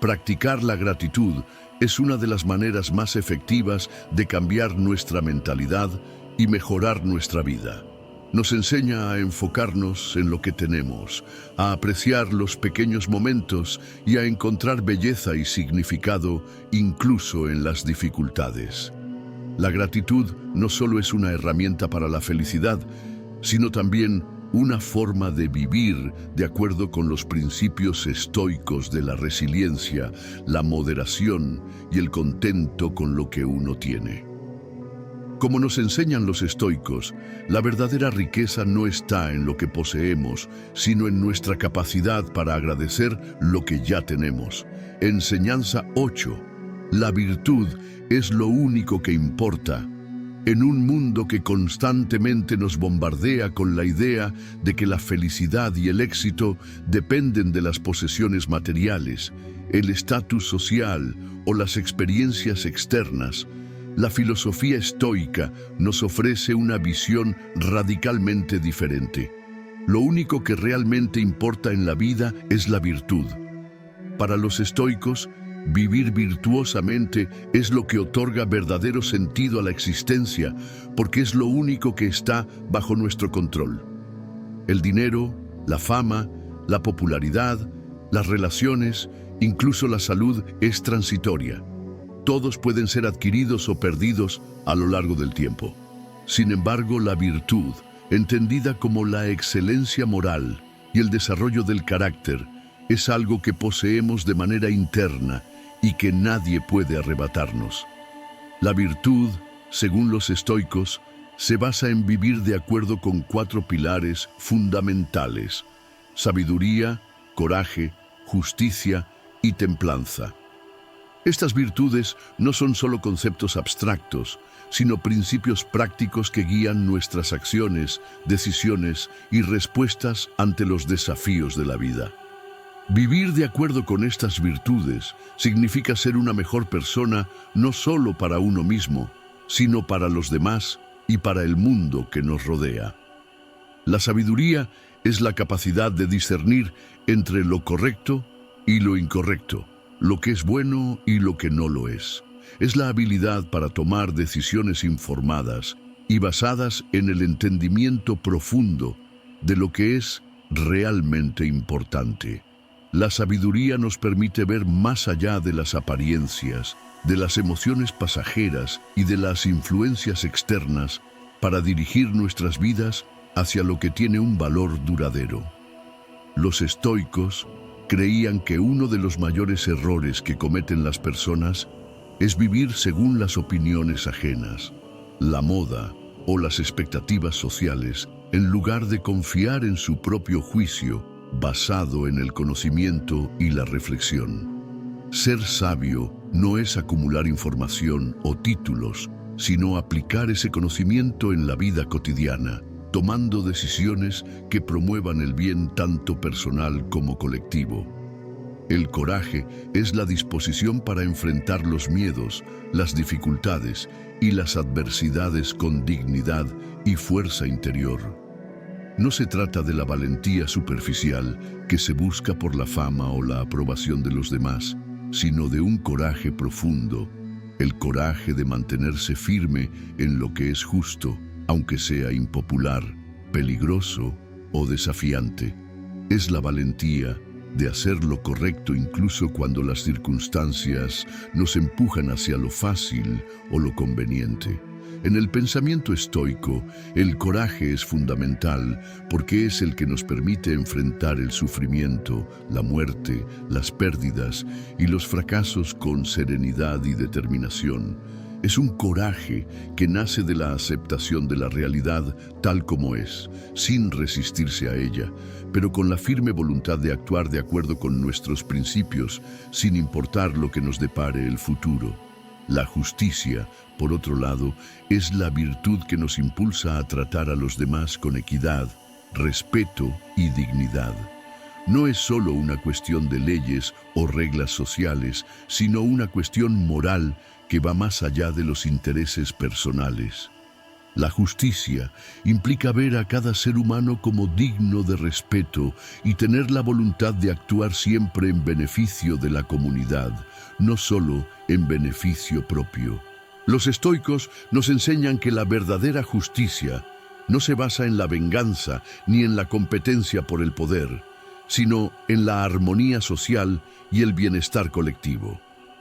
[SPEAKER 1] practicar la gratitud es una de las maneras más efectivas de cambiar nuestra mentalidad y mejorar nuestra vida. Nos enseña a enfocarnos en lo que tenemos, a apreciar los pequeños momentos y a encontrar belleza y significado incluso en las dificultades. La gratitud no solo es una herramienta para la felicidad, sino también una forma de vivir de acuerdo con los principios estoicos de la resiliencia, la moderación y el contento con lo que uno tiene. Como nos enseñan los estoicos, la verdadera riqueza no está en lo que poseemos, sino en nuestra capacidad para agradecer lo que ya tenemos. Enseñanza 8. La virtud es lo único que importa. En un mundo que constantemente nos bombardea con la idea de que la felicidad y el éxito dependen de las posesiones materiales, el estatus social o las experiencias externas, la filosofía estoica nos ofrece una visión radicalmente diferente. Lo único que realmente importa en la vida es la virtud. Para los estoicos, vivir virtuosamente es lo que otorga verdadero sentido a la existencia, porque es lo único que está bajo nuestro control. El dinero, la fama, la popularidad, las relaciones, incluso la salud es transitoria. Todos pueden ser adquiridos o perdidos a lo largo del tiempo. Sin embargo, la virtud, entendida como la excelencia moral y el desarrollo del carácter, es algo que poseemos de manera interna y que nadie puede arrebatarnos. La virtud, según los estoicos, se basa en vivir de acuerdo con 4 pilares fundamentales: sabiduría, coraje, justicia y templanza. Estas virtudes no son solo conceptos abstractos, sino principios prácticos que guían nuestras acciones, decisiones y respuestas ante los desafíos de la vida. Vivir de acuerdo con estas virtudes significa ser una mejor persona no solo para uno mismo, sino para los demás y para el mundo que nos rodea. La sabiduría es la capacidad de discernir entre lo correcto y lo incorrecto, lo que es bueno y lo que no lo es. Es la habilidad para tomar decisiones informadas y basadas en el entendimiento profundo de lo que es realmente importante. La sabiduría nos permite ver más allá de las apariencias, de las emociones pasajeras y de las influencias externas para dirigir nuestras vidas hacia lo que tiene un valor duradero. Los estoicos creían que uno de los mayores errores que cometen las personas es vivir según las opiniones ajenas, la moda o las expectativas sociales, en lugar de confiar en su propio juicio basado en el conocimiento y la reflexión. Ser sabio no es acumular información o títulos, sino aplicar ese conocimiento en la vida cotidiana, tomando decisiones que promuevan el bien tanto personal como colectivo. El coraje es la disposición para enfrentar los miedos, las dificultades y las adversidades con dignidad y fuerza interior. No se trata de la valentía superficial que se busca por la fama o la aprobación de los demás, sino de un coraje profundo, el coraje de mantenerse firme en lo que es justo, aunque sea impopular, peligroso o desafiante. Es la valentía de hacer lo correcto incluso cuando las circunstancias nos empujan hacia lo fácil o lo conveniente. En el pensamiento estoico, el coraje es fundamental porque es el que nos permite enfrentar el sufrimiento, la muerte, las pérdidas y los fracasos con serenidad y determinación. Es un coraje que nace de la aceptación de la realidad tal como es, sin resistirse a ella, pero con la firme voluntad de actuar de acuerdo con nuestros principios, sin importar lo que nos depare el futuro. La justicia, por otro lado, es la virtud que nos impulsa a tratar a los demás con equidad, respeto y dignidad. No es solo una cuestión de leyes o reglas sociales, sino una cuestión moral que va más allá de los intereses personales. La justicia implica ver a cada ser humano como digno de respeto y tener la voluntad de actuar siempre en beneficio de la comunidad, no solo en beneficio propio. Los estoicos nos enseñan que la verdadera justicia no se basa en la venganza ni en la competencia por el poder, sino en la armonía social y el bienestar colectivo.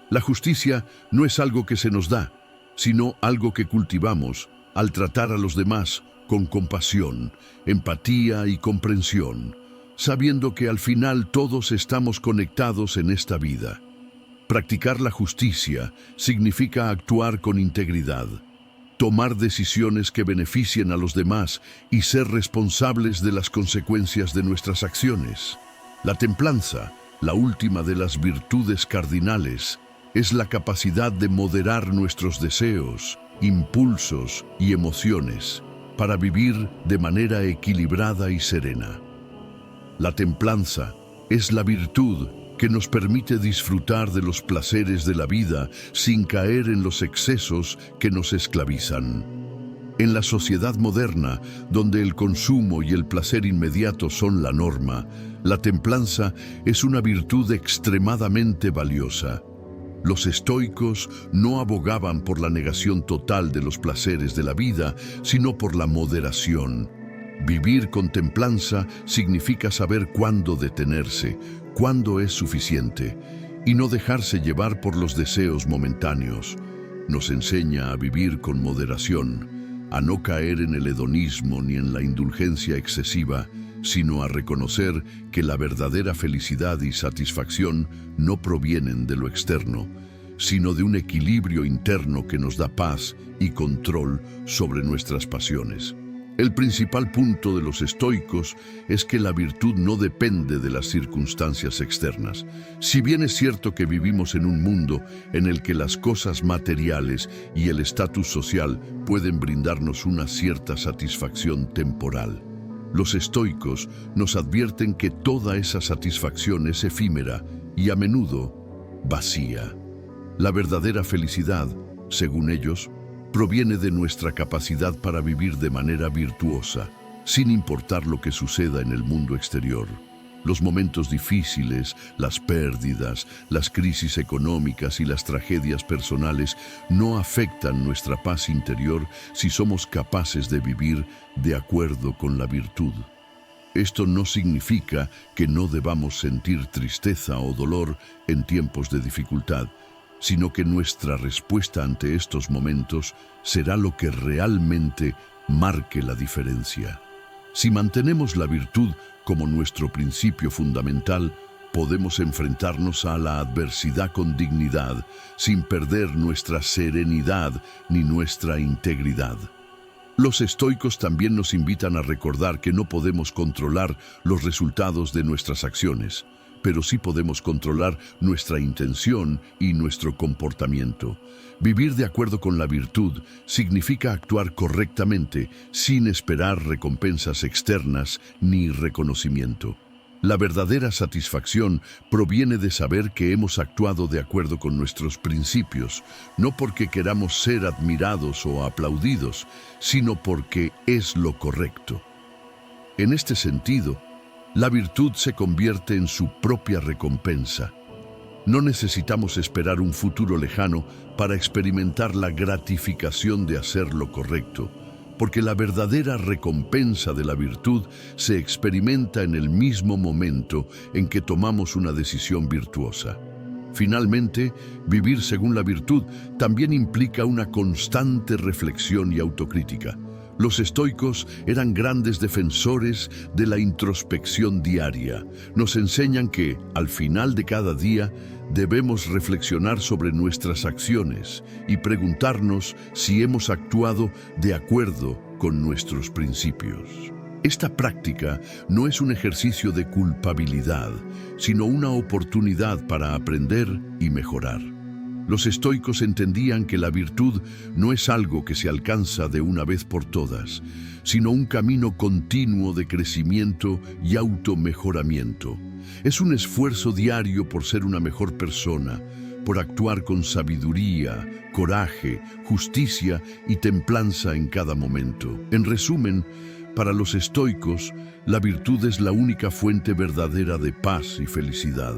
[SPEAKER 1] La justicia no es algo que se nos da, sino algo que cultivamos al tratar a los demás con compasión, empatía y comprensión, sabiendo que al final todos estamos conectados en esta vida. Practicar la justicia significa actuar con integridad, tomar decisiones que beneficien a los demás y ser responsables de las consecuencias de nuestras acciones. La templanza, la última de las virtudes cardinales, es la capacidad de moderar nuestros deseos, impulsos y emociones para vivir de manera equilibrada y serena. La templanza es la virtud que nos permite disfrutar de los placeres de la vida sin caer en los excesos que nos esclavizan. En la sociedad moderna, donde el consumo y el placer inmediato son la norma, la templanza es una virtud extremadamente valiosa. Los estoicos no abogaban por la negación total de los placeres de la vida, sino por la moderación. Vivir con templanza significa saber cuándo detenerse, cuándo es suficiente, y no dejarse llevar por los deseos momentáneos. Nos enseña a vivir con moderación, a no caer en el hedonismo ni en la indulgencia excesiva, sino a reconocer que la verdadera felicidad y satisfacción no provienen de lo externo, sino de un equilibrio interno que nos da paz y control sobre nuestras pasiones. El principal punto de los estoicos es que la virtud no depende de las circunstancias externas. Si bien es cierto que vivimos en un mundo en el que las cosas materiales y el estatus social pueden brindarnos una cierta satisfacción temporal, los estoicos nos advierten que toda esa satisfacción es efímera y a menudo vacía. La verdadera felicidad, según ellos, proviene de nuestra capacidad para vivir de manera virtuosa, sin importar lo que suceda en el mundo exterior. Los momentos difíciles, las pérdidas, las crisis económicas y las tragedias personales no afectan nuestra paz interior si somos capaces de vivir de acuerdo con la virtud. Esto no significa que no debamos sentir tristeza o dolor en tiempos de dificultad, sino que nuestra respuesta ante estos momentos será lo que realmente marque la diferencia. Si mantenemos la virtud como nuestro principio fundamental, podemos enfrentarnos a la adversidad con dignidad, sin perder nuestra serenidad ni nuestra integridad. Los estoicos también nos invitan a recordar que no podemos controlar los resultados de nuestras acciones, pero sí podemos controlar nuestra intención y nuestro comportamiento. Vivir de acuerdo con la virtud significa actuar correctamente, sin esperar recompensas externas ni reconocimiento. La verdadera satisfacción proviene de saber que hemos actuado de acuerdo con nuestros principios, no porque queramos ser admirados o aplaudidos, sino porque es lo correcto. En este sentido, la virtud se convierte en su propia recompensa. No necesitamos esperar un futuro lejano para experimentar la gratificación de hacer lo correcto, porque la verdadera recompensa de la virtud se experimenta en el mismo momento en que tomamos una decisión virtuosa. Finalmente, vivir según la virtud también implica una constante reflexión y autocrítica. Los estoicos eran grandes defensores de la introspección diaria. Nos enseñan que, al final de cada día, debemos reflexionar sobre nuestras acciones y preguntarnos si hemos actuado de acuerdo con nuestros principios. Esta práctica no es un ejercicio de culpabilidad, sino una oportunidad para aprender y mejorar. Los estoicos entendían que la virtud no es algo que se alcanza de una vez por todas, sino un camino continuo de crecimiento y automejoramiento. Es un esfuerzo diario por ser una mejor persona, por actuar con sabiduría, coraje, justicia y templanza en cada momento. En resumen, para los estoicos, la virtud es la única fuente verdadera de paz y felicidad.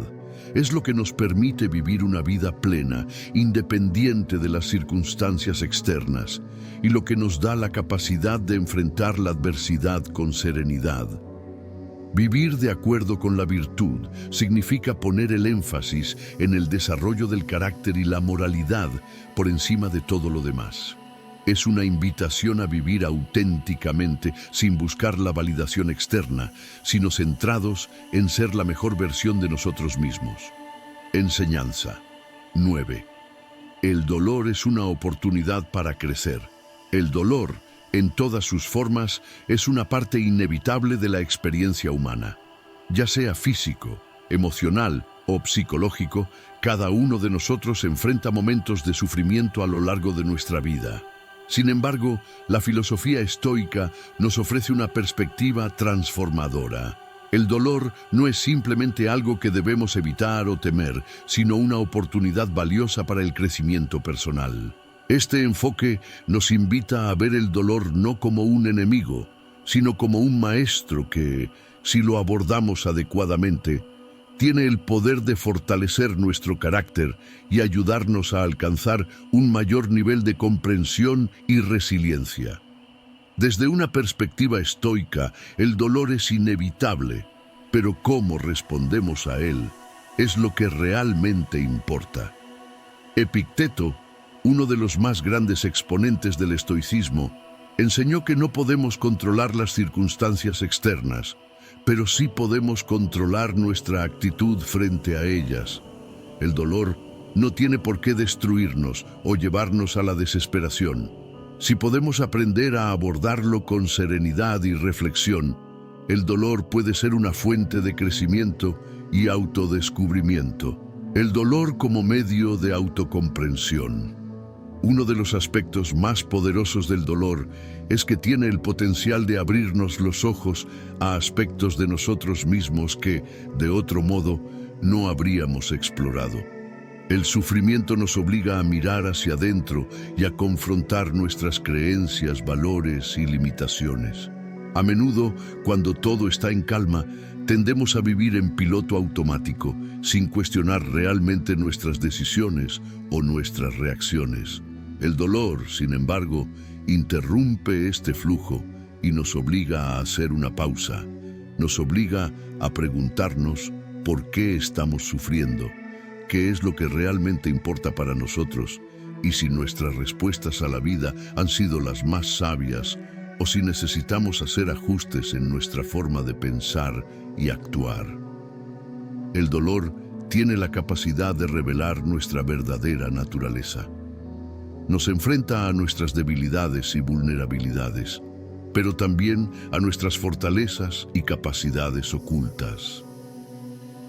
[SPEAKER 1] Es lo que nos permite vivir una vida plena, independiente de las circunstancias externas, y lo que nos da la capacidad de enfrentar la adversidad con serenidad. Vivir de acuerdo con la virtud significa poner el énfasis en el desarrollo del carácter y la moralidad por encima de todo lo demás. Es una invitación a vivir auténticamente sin buscar la validación externa, sino centrados en ser la mejor versión de nosotros mismos. Enseñanza 9. El dolor es una oportunidad para crecer. El dolor, en todas sus formas, es una parte inevitable de la experiencia humana. Ya sea físico, emocional o psicológico, cada uno de nosotros enfrenta momentos de sufrimiento a lo largo de nuestra vida. Sin embargo, la filosofía estoica nos ofrece una perspectiva transformadora. El dolor no es simplemente algo que debemos evitar o temer, sino una oportunidad valiosa para el crecimiento personal. Este enfoque nos invita a ver el dolor no como un enemigo, sino como un maestro que, si lo abordamos adecuadamente, tiene el poder de fortalecer nuestro carácter y ayudarnos a alcanzar un mayor nivel de comprensión y resiliencia. Desde una perspectiva estoica, el dolor es inevitable, pero cómo respondemos a él es lo que realmente importa. Epicteto, uno de los más grandes exponentes del estoicismo, Enseñó que no podemos controlar las circunstancias externas, pero sí podemos controlar nuestra actitud frente a ellas. El dolor no tiene por qué destruirnos o llevarnos a la desesperación. Si podemos aprender a abordarlo con serenidad y reflexión, el dolor puede ser una fuente de crecimiento y autodescubrimiento. El dolor como medio de autocomprensión. Uno de los aspectos más poderosos del dolor es que tiene el potencial de abrirnos los ojos a aspectos de nosotros mismos que, de otro modo, no habríamos explorado. El sufrimiento nos obliga a mirar hacia adentro y a confrontar nuestras creencias, valores y limitaciones. A menudo, cuando todo está en calma, tendemos a vivir en piloto automático, sin cuestionar realmente nuestras decisiones o nuestras reacciones. El dolor, sin embargo, interrumpe este flujo y nos obliga a hacer una pausa. Nos obliga a preguntarnos por qué estamos sufriendo, qué es lo que realmente importa para nosotros y si nuestras respuestas a la vida han sido las más sabias o si necesitamos hacer ajustes en nuestra forma de pensar y actuar. El dolor tiene la capacidad de revelar nuestra verdadera naturaleza. Nos enfrenta a nuestras debilidades y vulnerabilidades, pero también a nuestras fortalezas y capacidades ocultas.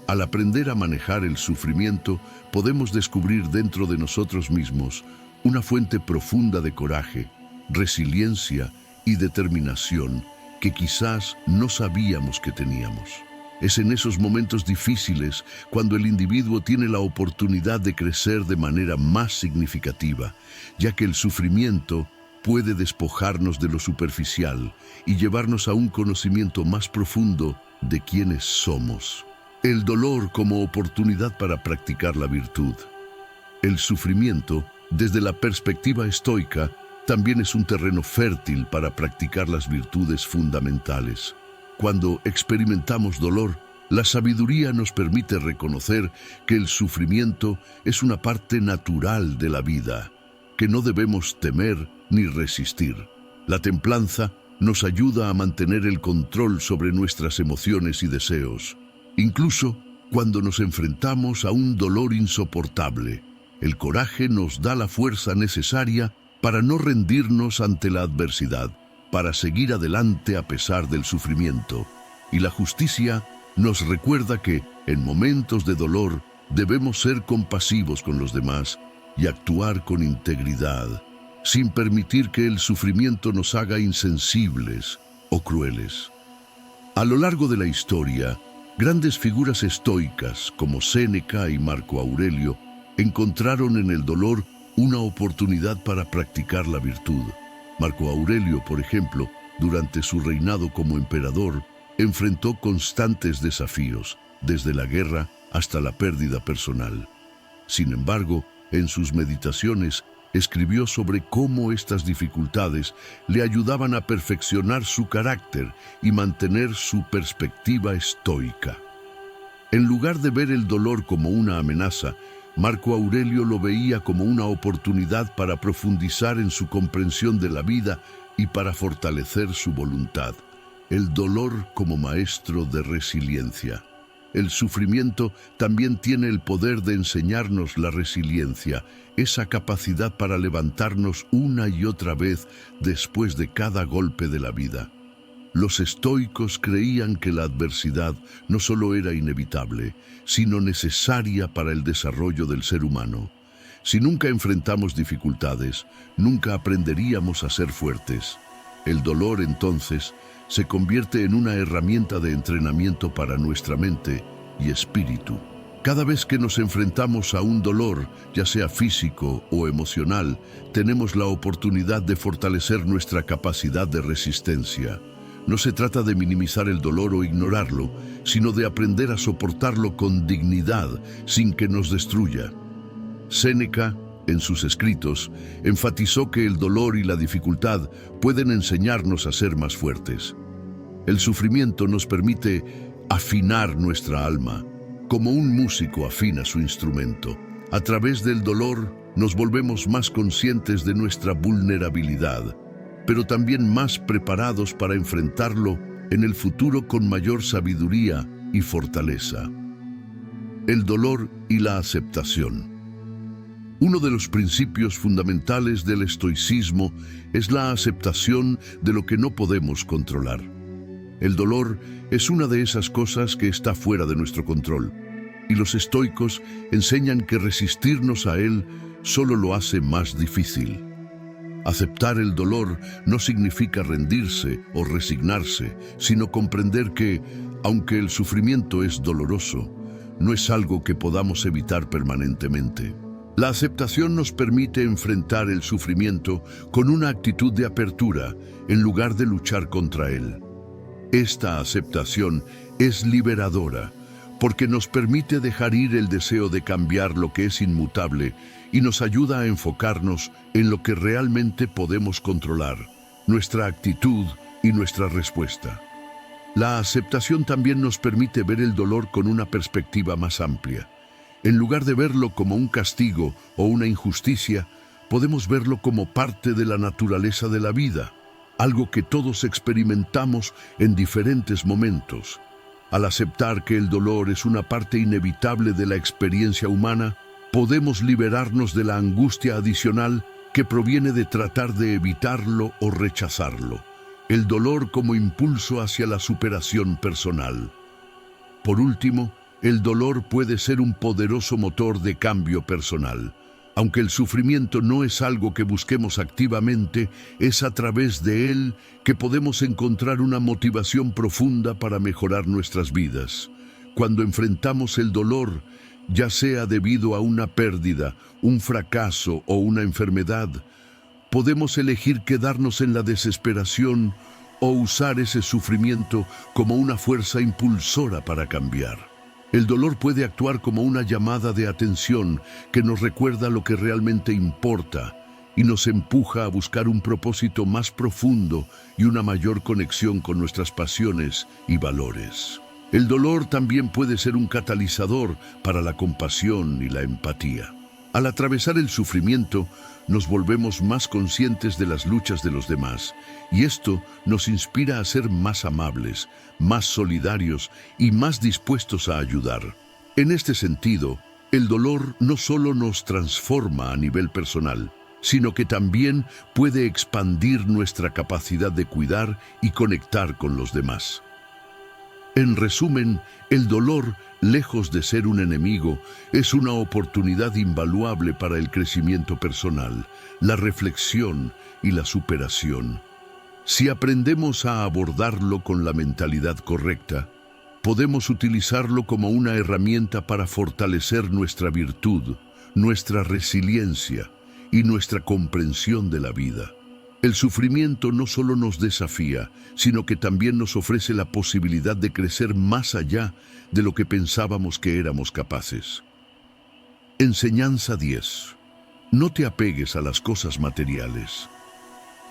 [SPEAKER 1] Al aprender a manejar el sufrimiento, podemos descubrir dentro de nosotros mismos una fuente profunda de coraje, resiliencia y determinación que quizás no sabíamos que teníamos. Es en esos momentos difíciles cuando el individuo tiene la oportunidad de crecer de manera más significativa, ya que el sufrimiento puede despojarnos de lo superficial y llevarnos a un conocimiento más profundo de quiénes somos. El dolor como oportunidad para practicar la virtud. El sufrimiento, desde la perspectiva estoica, también es un terreno fértil para practicar las virtudes fundamentales. Cuando experimentamos dolor, la sabiduría nos permite reconocer que el sufrimiento es una parte natural de la vida, que no debemos temer ni resistir. La templanza nos ayuda a mantener el control sobre nuestras emociones y deseos, incluso cuando nos enfrentamos a un dolor insoportable. El coraje nos da la fuerza necesaria para no rendirnos ante la adversidad, para seguir adelante a pesar del sufrimiento. Y la justicia nos recuerda que, en momentos de dolor, debemos ser compasivos con los demás y actuar con integridad, sin permitir que el sufrimiento nos haga insensibles o crueles. A lo largo de la historia, grandes figuras estoicas como Séneca y Marco Aurelio encontraron en el dolor una oportunidad para practicar la virtud. Marco Aurelio, por ejemplo, durante su reinado como emperador, enfrentó constantes desafíos, desde la guerra hasta la pérdida personal. Sin embargo, en sus meditaciones, escribió sobre cómo estas dificultades le ayudaban a perfeccionar su carácter y mantener su perspectiva estoica. En lugar de ver el dolor como una amenaza, Marco Aurelio lo veía como una oportunidad para profundizar en su comprensión de la vida y para fortalecer su voluntad. El dolor como maestro de resiliencia. El sufrimiento también tiene el poder de enseñarnos la resiliencia, esa capacidad para levantarnos una y otra vez después de cada golpe de la vida. Los estoicos creían que la adversidad no solo era inevitable, sino necesaria para el desarrollo del ser humano. Si nunca enfrentamos dificultades, nunca aprenderíamos a ser fuertes. El dolor, entonces, se convierte en una herramienta de entrenamiento para nuestra mente y espíritu. Cada vez que nos enfrentamos a un dolor, ya sea físico o emocional, tenemos la oportunidad de fortalecer nuestra capacidad de resistencia. No se trata de minimizar el dolor o ignorarlo, sino de aprender a soportarlo con dignidad, sin que nos destruya. Séneca, en sus escritos, enfatizó que el dolor y la dificultad pueden enseñarnos a ser más fuertes. El sufrimiento nos permite afinar nuestra alma, como un músico afina su instrumento. A través del dolor nos volvemos más conscientes de nuestra vulnerabilidad, pero también más preparados para enfrentarlo en el futuro con mayor sabiduría y fortaleza. El dolor y la aceptación. Uno de los principios fundamentales del estoicismo es la aceptación de lo que no podemos controlar. El dolor es una de esas cosas que está fuera de nuestro control, y los estoicos enseñan que resistirnos a él solo lo hace más difícil. Aceptar el dolor no significa rendirse o resignarse, sino comprender que, aunque el sufrimiento es doloroso, no es algo que podamos evitar permanentemente. La aceptación nos permite enfrentar el sufrimiento con una actitud de apertura en lugar de luchar contra él. Esta aceptación es liberadora porque nos permite dejar ir el deseo de cambiar lo que es inmutable y nos ayuda a enfocarnos en lo que realmente podemos controlar, nuestra actitud y nuestra respuesta. La aceptación también nos permite ver el dolor con una perspectiva más amplia. En lugar de verlo como un castigo o una injusticia, podemos verlo como parte de la naturaleza de la vida, algo que todos experimentamos en diferentes momentos. Al aceptar que el dolor es una parte inevitable de la experiencia humana, podemos liberarnos de la angustia adicional que proviene de tratar de evitarlo o rechazarlo. El dolor como impulso hacia la superación personal. Por último, el dolor puede ser un poderoso motor de cambio personal. Aunque el sufrimiento no es algo que busquemos activamente, es a través de él que podemos encontrar una motivación profunda para mejorar nuestras vidas. Cuando enfrentamos el dolor, ya sea debido a una pérdida, un fracaso o una enfermedad, podemos elegir quedarnos en la desesperación o usar ese sufrimiento como una fuerza impulsora para cambiar. El dolor puede actuar como una llamada de atención que nos recuerda lo que realmente importa y nos empuja a buscar un propósito más profundo y una mayor conexión con nuestras pasiones y valores. El dolor también puede ser un catalizador para la compasión y la empatía. Al atravesar el sufrimiento, nos volvemos más conscientes de las luchas de los demás, y esto nos inspira a ser más amables, más solidarios y más dispuestos a ayudar. En este sentido, el dolor no solo nos transforma a nivel personal, sino que también puede expandir nuestra capacidad de cuidar y conectar con los demás. En resumen, el dolor, lejos de ser un enemigo, es una oportunidad invaluable para el crecimiento personal, la reflexión y la superación. Si aprendemos a abordarlo con la mentalidad correcta, podemos utilizarlo como una herramienta para fortalecer nuestra virtud, nuestra resiliencia y nuestra comprensión de la vida. El sufrimiento no solo nos desafía, sino que también nos ofrece la posibilidad de crecer más allá de lo que pensábamos que éramos capaces. Enseñanza 10. No te apegues a las cosas materiales.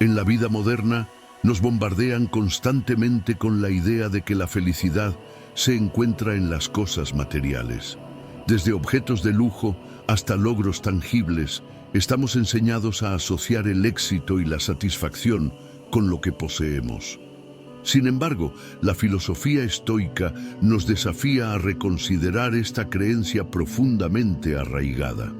[SPEAKER 1] En la vida moderna, nos bombardean constantemente con la idea de que la felicidad se encuentra en las cosas materiales. Desde objetos de lujo hasta logros tangibles, estamos enseñados a asociar el éxito y la satisfacción con lo que poseemos. Sin embargo, la filosofía estoica nos desafía a reconsiderar esta creencia profundamente arraigada.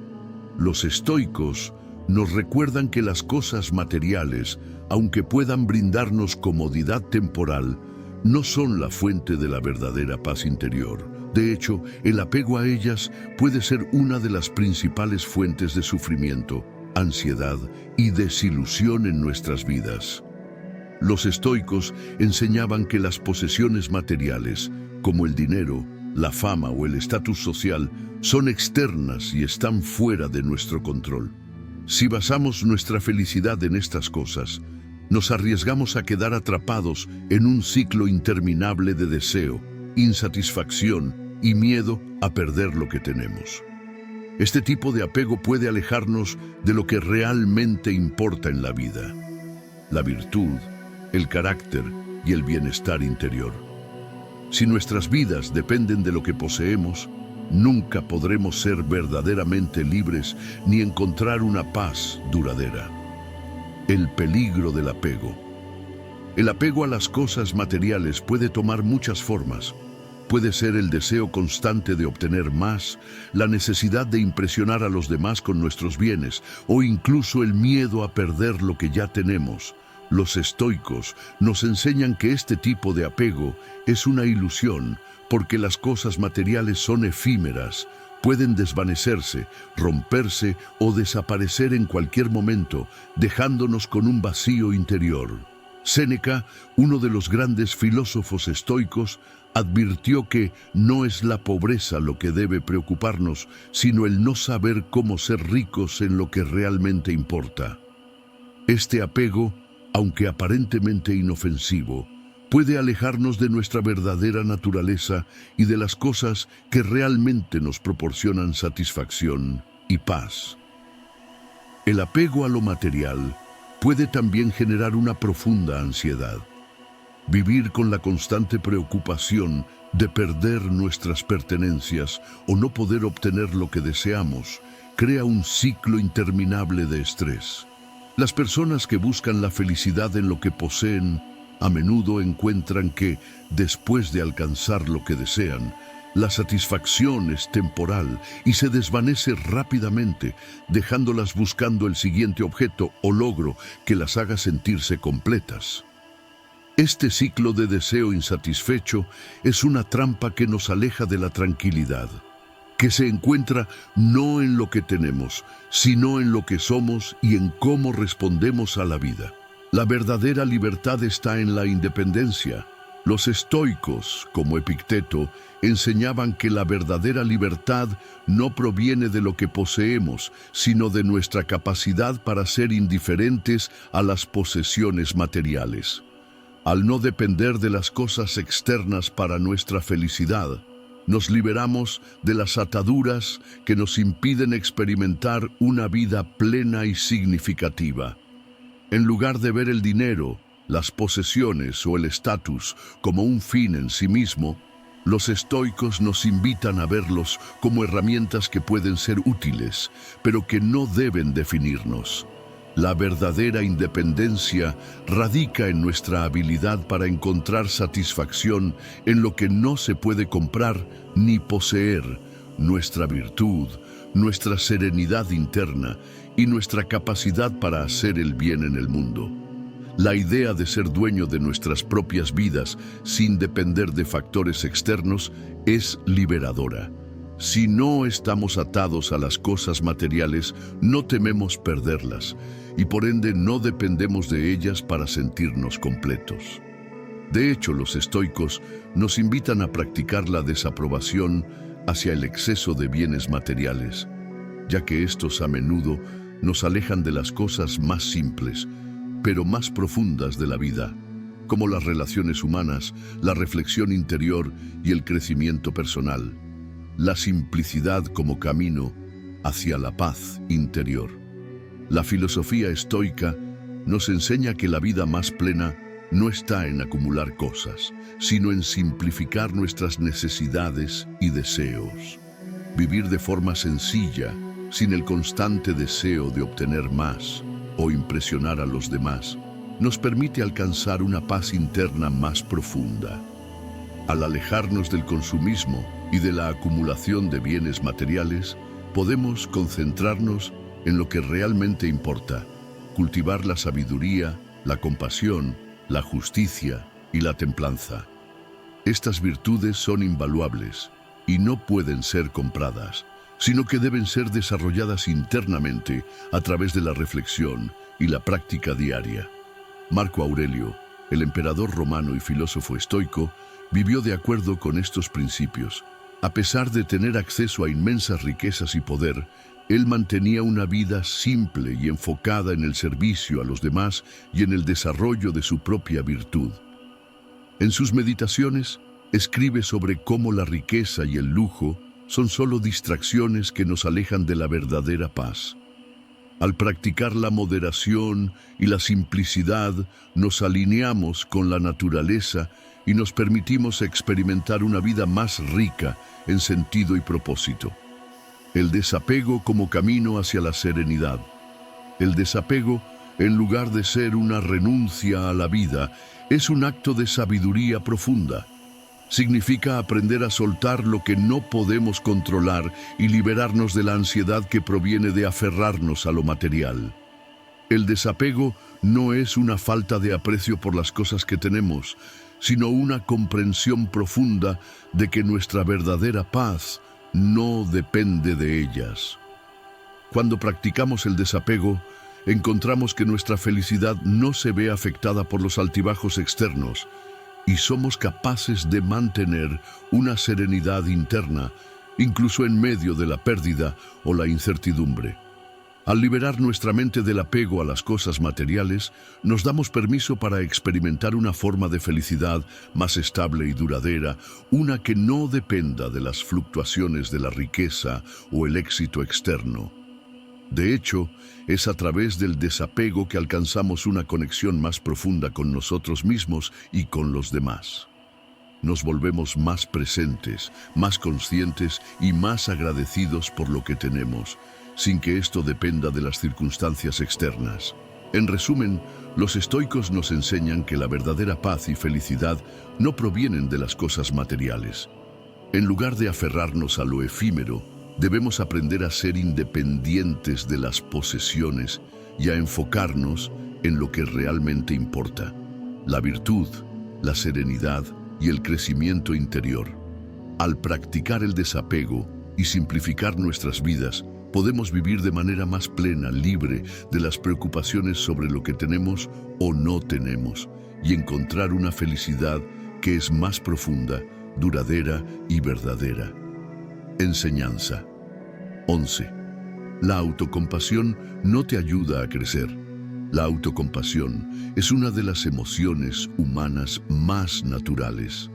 [SPEAKER 1] Los estoicos nos recuerdan que las cosas materiales, aunque puedan brindarnos comodidad temporal, no son la fuente de la verdadera paz interior. De hecho, el apego a ellas puede ser una de las principales fuentes de sufrimiento, ansiedad y desilusión en nuestras vidas. Los estoicos enseñaban que las posesiones materiales, como el dinero, la fama o el estatus social, son externas y están fuera de nuestro control. Si basamos nuestra felicidad en estas cosas, nos arriesgamos a quedar atrapados en un ciclo interminable de deseo, insatisfacción y miedo a perder lo que tenemos. Este tipo de apego puede alejarnos de lo que realmente importa en la vida: la virtud, el carácter y el bienestar interior. Si nuestras vidas dependen de lo que poseemos, nunca podremos ser verdaderamente libres ni encontrar una paz duradera. El peligro del apego. El apego a las cosas materiales puede tomar muchas formas. Puede ser el deseo constante de obtener más, la necesidad de impresionar a los demás con nuestros bienes, o incluso el miedo a perder lo que ya tenemos. Los estoicos nos enseñan que este tipo de apego es una ilusión, porque las cosas materiales son efímeras, pueden desvanecerse, romperse o desaparecer en cualquier momento, dejándonos con un vacío interior. Séneca, uno de los grandes filósofos estoicos, advirtió que no es la pobreza lo que debe preocuparnos, sino el no saber cómo ser ricos en lo que realmente importa. Este apego, aunque aparentemente inofensivo, puede alejarnos de nuestra verdadera naturaleza y de las cosas que realmente nos proporcionan satisfacción y paz. El apego a lo material puede también generar una profunda ansiedad. Vivir con la constante preocupación de perder nuestras pertenencias o no poder obtener lo que deseamos crea un ciclo interminable de estrés. Las personas que buscan la felicidad en lo que poseen a menudo encuentran que, después de alcanzar lo que desean, la satisfacción es temporal y se desvanece rápidamente, dejándolas buscando el siguiente objeto o logro que las haga sentirse completas. Este ciclo de deseo insatisfecho es una trampa que nos aleja de la tranquilidad, que se encuentra no en lo que tenemos, sino en lo que somos y en cómo respondemos a la vida. La verdadera libertad está en la independencia. Los estoicos, como Epicteto, enseñaban que la verdadera libertad no proviene de lo que poseemos, sino de nuestra capacidad para ser indiferentes a las posesiones materiales. Al no depender de las cosas externas para nuestra felicidad, nos liberamos de las ataduras que nos impiden experimentar una vida plena y significativa. En lugar de ver el dinero, las posesiones o el estatus como un fin en sí mismo, los estoicos nos invitan a verlos como herramientas que pueden ser útiles, pero que no deben definirnos. La verdadera independencia radica en nuestra habilidad para encontrar satisfacción en lo que no se puede comprar ni poseer, nuestra virtud, nuestra serenidad interna y nuestra capacidad para hacer el bien en el mundo. La idea de ser dueño de nuestras propias vidas sin depender de factores externos es liberadora. Si no estamos atados a las cosas materiales, no tememos perderlas y por ende no dependemos de ellas para sentirnos completos. De hecho, los estoicos nos invitan a practicar la desaprobación hacia el exceso de bienes materiales, ya que estos a menudo nos alejan de las cosas más simples, pero más profundas de la vida, como las relaciones humanas, la reflexión interior y el crecimiento personal. La simplicidad como camino hacia la paz interior. La filosofía estoica nos enseña que la vida más plena no está en acumular cosas, sino en simplificar nuestras necesidades y deseos. Vivir de forma sencilla, sin el constante deseo de obtener más o impresionar a los demás, nos permite alcanzar una paz interna más profunda. Al alejarnos del consumismo y de la acumulación de bienes materiales, podemos concentrarnos en lo que realmente importa, cultivar la sabiduría, la compasión, la justicia y la templanza. Estas virtudes son invaluables y no pueden ser compradas, sino que deben ser desarrolladas internamente a través de la reflexión y la práctica diaria. Marco Aurelio, el emperador romano y filósofo estoico, vivió de acuerdo con estos principios. A pesar de tener acceso a inmensas riquezas y poder, él mantenía una vida simple y enfocada en el servicio a los demás y en el desarrollo de su propia virtud. En sus meditaciones, escribe sobre cómo la riqueza y el lujo son solo distracciones que nos alejan de la verdadera paz. Al practicar la moderación y la simplicidad, nos alineamos con la naturaleza y nos permitimos experimentar una vida más rica en sentido y propósito. El desapego como camino hacia la serenidad. El desapego en lugar de ser una renuncia a la vida, es un acto de sabiduría profunda. Significa aprender a soltar lo que no podemos controlar y liberarnos de la ansiedad que proviene de aferrarnos a lo material. El desapego no es una falta de aprecio por las cosas que tenemos, sino una comprensión profunda de que nuestra verdadera paz no depende de ellas. Cuando practicamos el desapego, encontramos que nuestra felicidad no se ve afectada por los altibajos externos y somos capaces de mantener una serenidad interna, incluso en medio de la pérdida o la incertidumbre. Al liberar nuestra mente del apego a las cosas materiales, nos damos permiso para experimentar una forma de felicidad más estable y duradera, una que no dependa de las fluctuaciones de la riqueza o el éxito externo. De hecho, es a través del desapego que alcanzamos una conexión más profunda con nosotros mismos y con los demás. Nos volvemos más presentes, más conscientes y más agradecidos por lo que tenemos, sin que esto dependa de las circunstancias externas. En resumen, los estoicos nos enseñan que la verdadera paz y felicidad no provienen de las cosas materiales. En lugar de aferrarnos a lo efímero, debemos aprender a ser independientes de las posesiones y a enfocarnos en lo que realmente importa: la virtud, la serenidad y el crecimiento interior. Al practicar el desapego y simplificar nuestras vidas, podemos vivir de manera más plena, libre de las preocupaciones sobre lo que tenemos o no tenemos, y encontrar una felicidad que es más profunda, duradera y verdadera. Enseñanza. 11. La autocompasión no te ayuda a crecer. La autocompasión es una de las emociones humanas más naturales.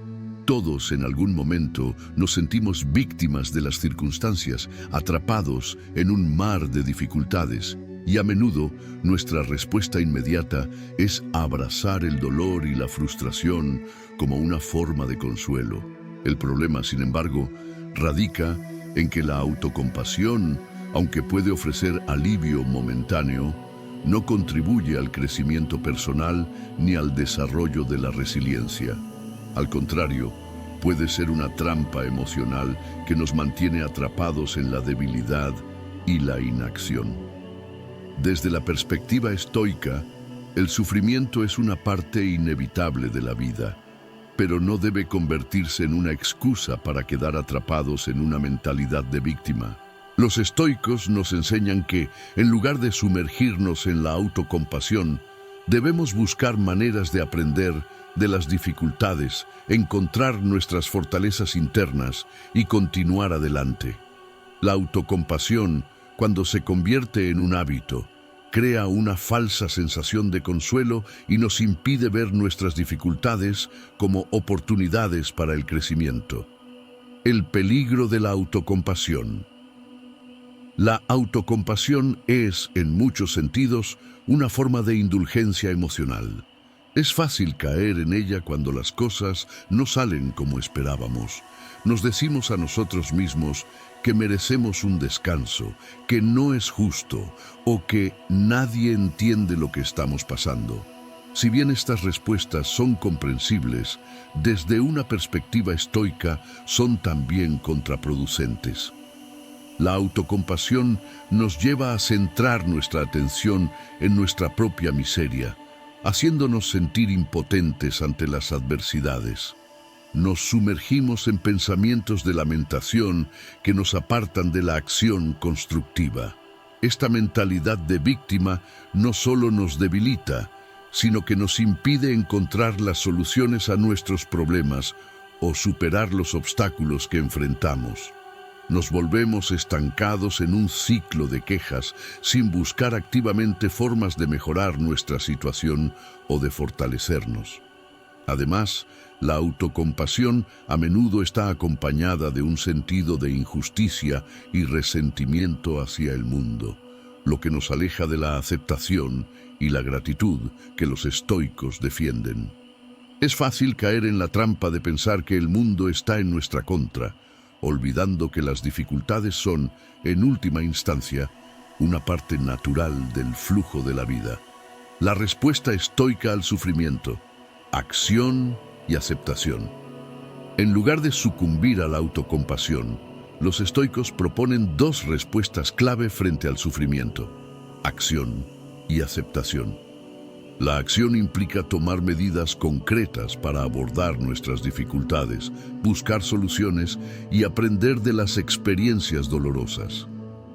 [SPEAKER 1] Todos en algún momento nos sentimos víctimas de las circunstancias, atrapados en un mar de dificultades, y a menudo nuestra respuesta inmediata es abrazar el dolor y la frustración como una forma de consuelo. El problema, sin embargo, radica en que la autocompasión, aunque puede ofrecer alivio momentáneo, no contribuye al crecimiento personal ni al desarrollo de la resiliencia. Al contrario, puede ser una trampa emocional que nos mantiene atrapados en la debilidad y la inacción. Desde la perspectiva estoica, el sufrimiento es una parte inevitable de la vida, pero no debe convertirse en una excusa para quedar atrapados en una mentalidad de víctima. Los estoicos nos enseñan que, en lugar de sumergirnos en la autocompasión, debemos buscar maneras de aprender de las dificultades, encontrar nuestras fortalezas internas y continuar adelante. La autocompasión, cuando se convierte en un hábito, crea una falsa sensación de consuelo y nos impide ver nuestras dificultades como oportunidades para el crecimiento. El peligro de la autocompasión. La autocompasión es, en muchos sentidos, una forma de indulgencia emocional. Es fácil caer en ella cuando las cosas no salen como esperábamos. Nos decimos a nosotros mismos que merecemos un descanso, que no es justo o que nadie entiende lo que estamos pasando. Si bien estas respuestas son comprensibles, desde una perspectiva estoica son también contraproducentes. La autocompasión nos lleva a centrar nuestra atención en nuestra propia miseria, haciéndonos sentir impotentes ante las adversidades. Nos sumergimos en pensamientos de lamentación que nos apartan de la acción constructiva. Esta mentalidad de víctima no solo nos debilita, sino que nos impide encontrar las soluciones a nuestros problemas o superar los obstáculos que enfrentamos. Nos volvemos estancados en un ciclo de quejas sin buscar activamente formas de mejorar nuestra situación o de fortalecernos. Además, la autocompasión a menudo está acompañada de un sentido de injusticia y resentimiento hacia el mundo, lo que nos aleja de la aceptación y la gratitud que los estoicos defienden. Es fácil caer en la trampa de pensar que el mundo está en nuestra contra, olvidando que las dificultades son, en última instancia, una parte natural del flujo de la vida. La respuesta estoica al sufrimiento: acción y aceptación. En lugar de sucumbir a la autocompasión, los estoicos proponen dos respuestas clave frente al sufrimiento: acción y aceptación. La acción implica tomar medidas concretas para abordar nuestras dificultades, buscar soluciones y aprender de las experiencias dolorosas.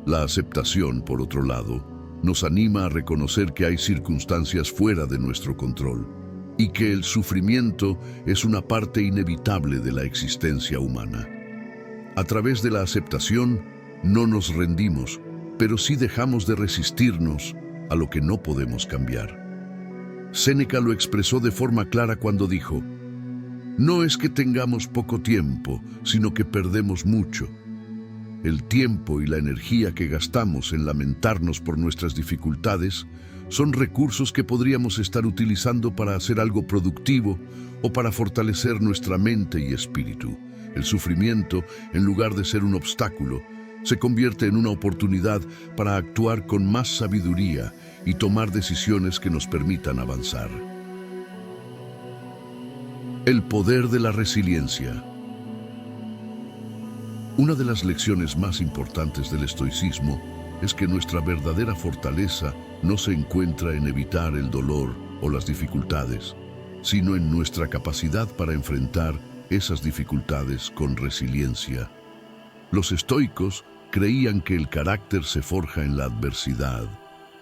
[SPEAKER 1] La aceptación, por otro lado, nos anima a reconocer que hay circunstancias fuera de nuestro control y que el sufrimiento es una parte inevitable de la existencia humana. A través de la aceptación, no nos rendimos, pero sí dejamos de resistirnos a lo que no podemos cambiar. Séneca lo expresó de forma clara cuando dijo: "No es que tengamos poco tiempo, sino que perdemos mucho. El tiempo y la energía que gastamos en lamentarnos por nuestras dificultades son recursos que podríamos estar utilizando para hacer algo productivo o para fortalecer nuestra mente y espíritu. El sufrimiento, en lugar de ser un obstáculo, se convierte en una oportunidad para actuar con más sabiduría y tomar decisiones que nos permitan avanzar". El poder de la resiliencia. Una de las lecciones más importantes del estoicismo es que nuestra verdadera fortaleza no se encuentra en evitar el dolor o las dificultades, sino en nuestra capacidad para enfrentar esas dificultades con resiliencia. Los estoicos creían que el carácter se forja en la adversidad.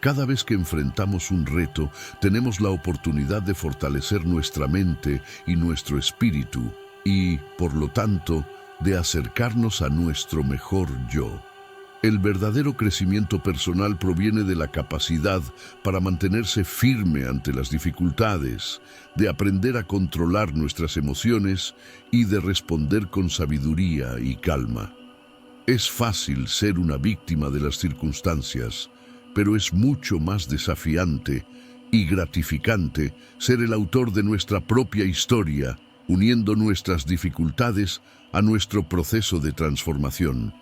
[SPEAKER 1] Cada vez que enfrentamos un reto, tenemos la oportunidad de fortalecer nuestra mente y nuestro espíritu y, por lo tanto, de acercarnos a nuestro mejor yo. El verdadero crecimiento personal proviene de la capacidad para mantenerse firme ante las dificultades, de aprender a controlar nuestras emociones y de responder con sabiduría y calma. Es fácil ser una víctima de las circunstancias, pero es mucho más desafiante y gratificante ser el autor de nuestra propia historia, uniendo nuestras dificultades a nuestro proceso de transformación.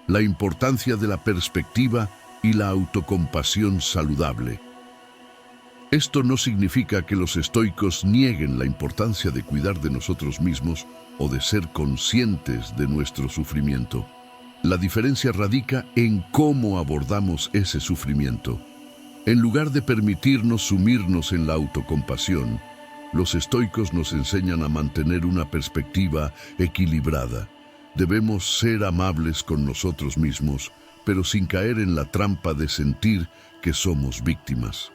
[SPEAKER 1] La importancia de la perspectiva y la autocompasión saludable. Esto no significa que los estoicos nieguen la importancia de cuidar de nosotros mismos o de ser conscientes de nuestro sufrimiento. La diferencia radica en cómo abordamos ese sufrimiento. En lugar de permitirnos sumirnos en la autocompasión, los estoicos nos enseñan a mantener una perspectiva equilibrada. Debemos ser amables con nosotros mismos, pero sin caer en la trampa de sentir que somos víctimas.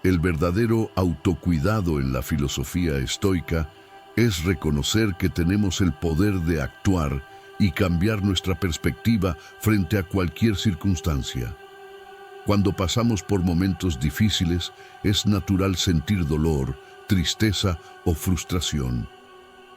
[SPEAKER 1] El verdadero autocuidado en la filosofía estoica es reconocer que tenemos el poder de actuar y cambiar nuestra perspectiva frente a cualquier circunstancia. Cuando pasamos por momentos difíciles, es natural sentir dolor, tristeza o frustración.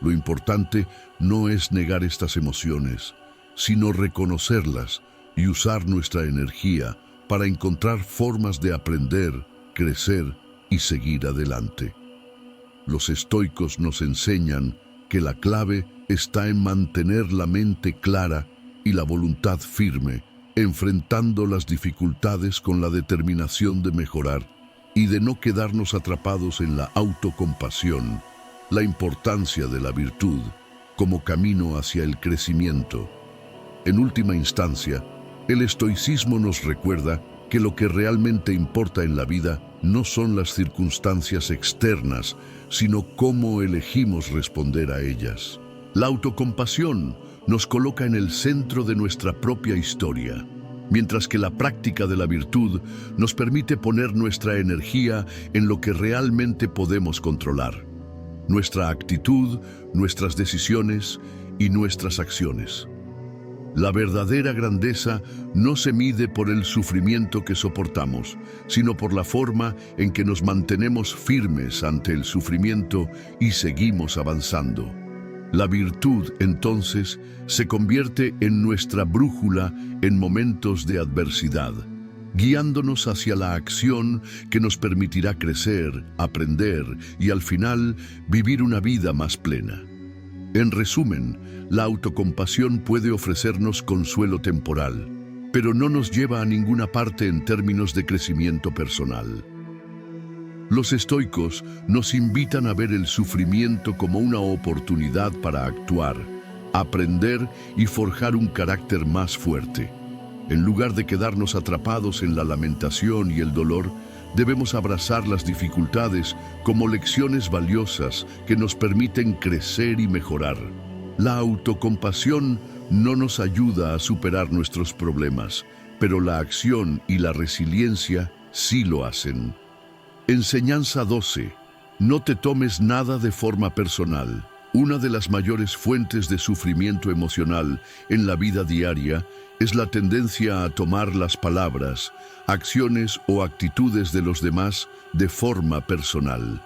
[SPEAKER 1] Lo importante no es negar estas emociones, sino reconocerlas y usar nuestra energía para encontrar formas de aprender, crecer y seguir adelante. Los estoicos nos enseñan que la clave está en mantener la mente clara y la voluntad firme, enfrentando las dificultades con la determinación de mejorar y de no quedarnos atrapados en la autocompasión. La importancia de la virtud como camino hacia el crecimiento. En última instancia, el estoicismo nos recuerda que lo que realmente importa en la vida no son las circunstancias externas, sino cómo elegimos responder a ellas. La autocompasión nos coloca en el centro de nuestra propia historia, mientras que la práctica de la virtud nos permite poner nuestra energía en lo que realmente podemos controlar: nuestra actitud, nuestras decisiones y nuestras acciones. La verdadera grandeza no se mide por el sufrimiento que soportamos, sino por la forma en que nos mantenemos firmes ante el sufrimiento y seguimos avanzando. La virtud, entonces, se convierte en nuestra brújula en momentos de adversidad, guiándonos hacia la acción que nos permitirá crecer, aprender y, al final, vivir una vida más plena. En resumen, la autocompasión puede ofrecernos consuelo temporal, pero no nos lleva a ninguna parte en términos de crecimiento personal. Los estoicos nos invitan a ver el sufrimiento como una oportunidad para actuar, aprender y forjar un carácter más fuerte. En lugar de quedarnos atrapados en la lamentación y el dolor, debemos abrazar las dificultades como lecciones valiosas que nos permiten crecer y mejorar. La autocompasión no nos ayuda a superar nuestros problemas, pero la acción y la resiliencia sí lo hacen. Enseñanza 12. No te tomes nada de forma personal. Una de las mayores fuentes de sufrimiento emocional en la vida diaria es la tendencia a tomar las palabras, acciones o actitudes de los demás de forma personal.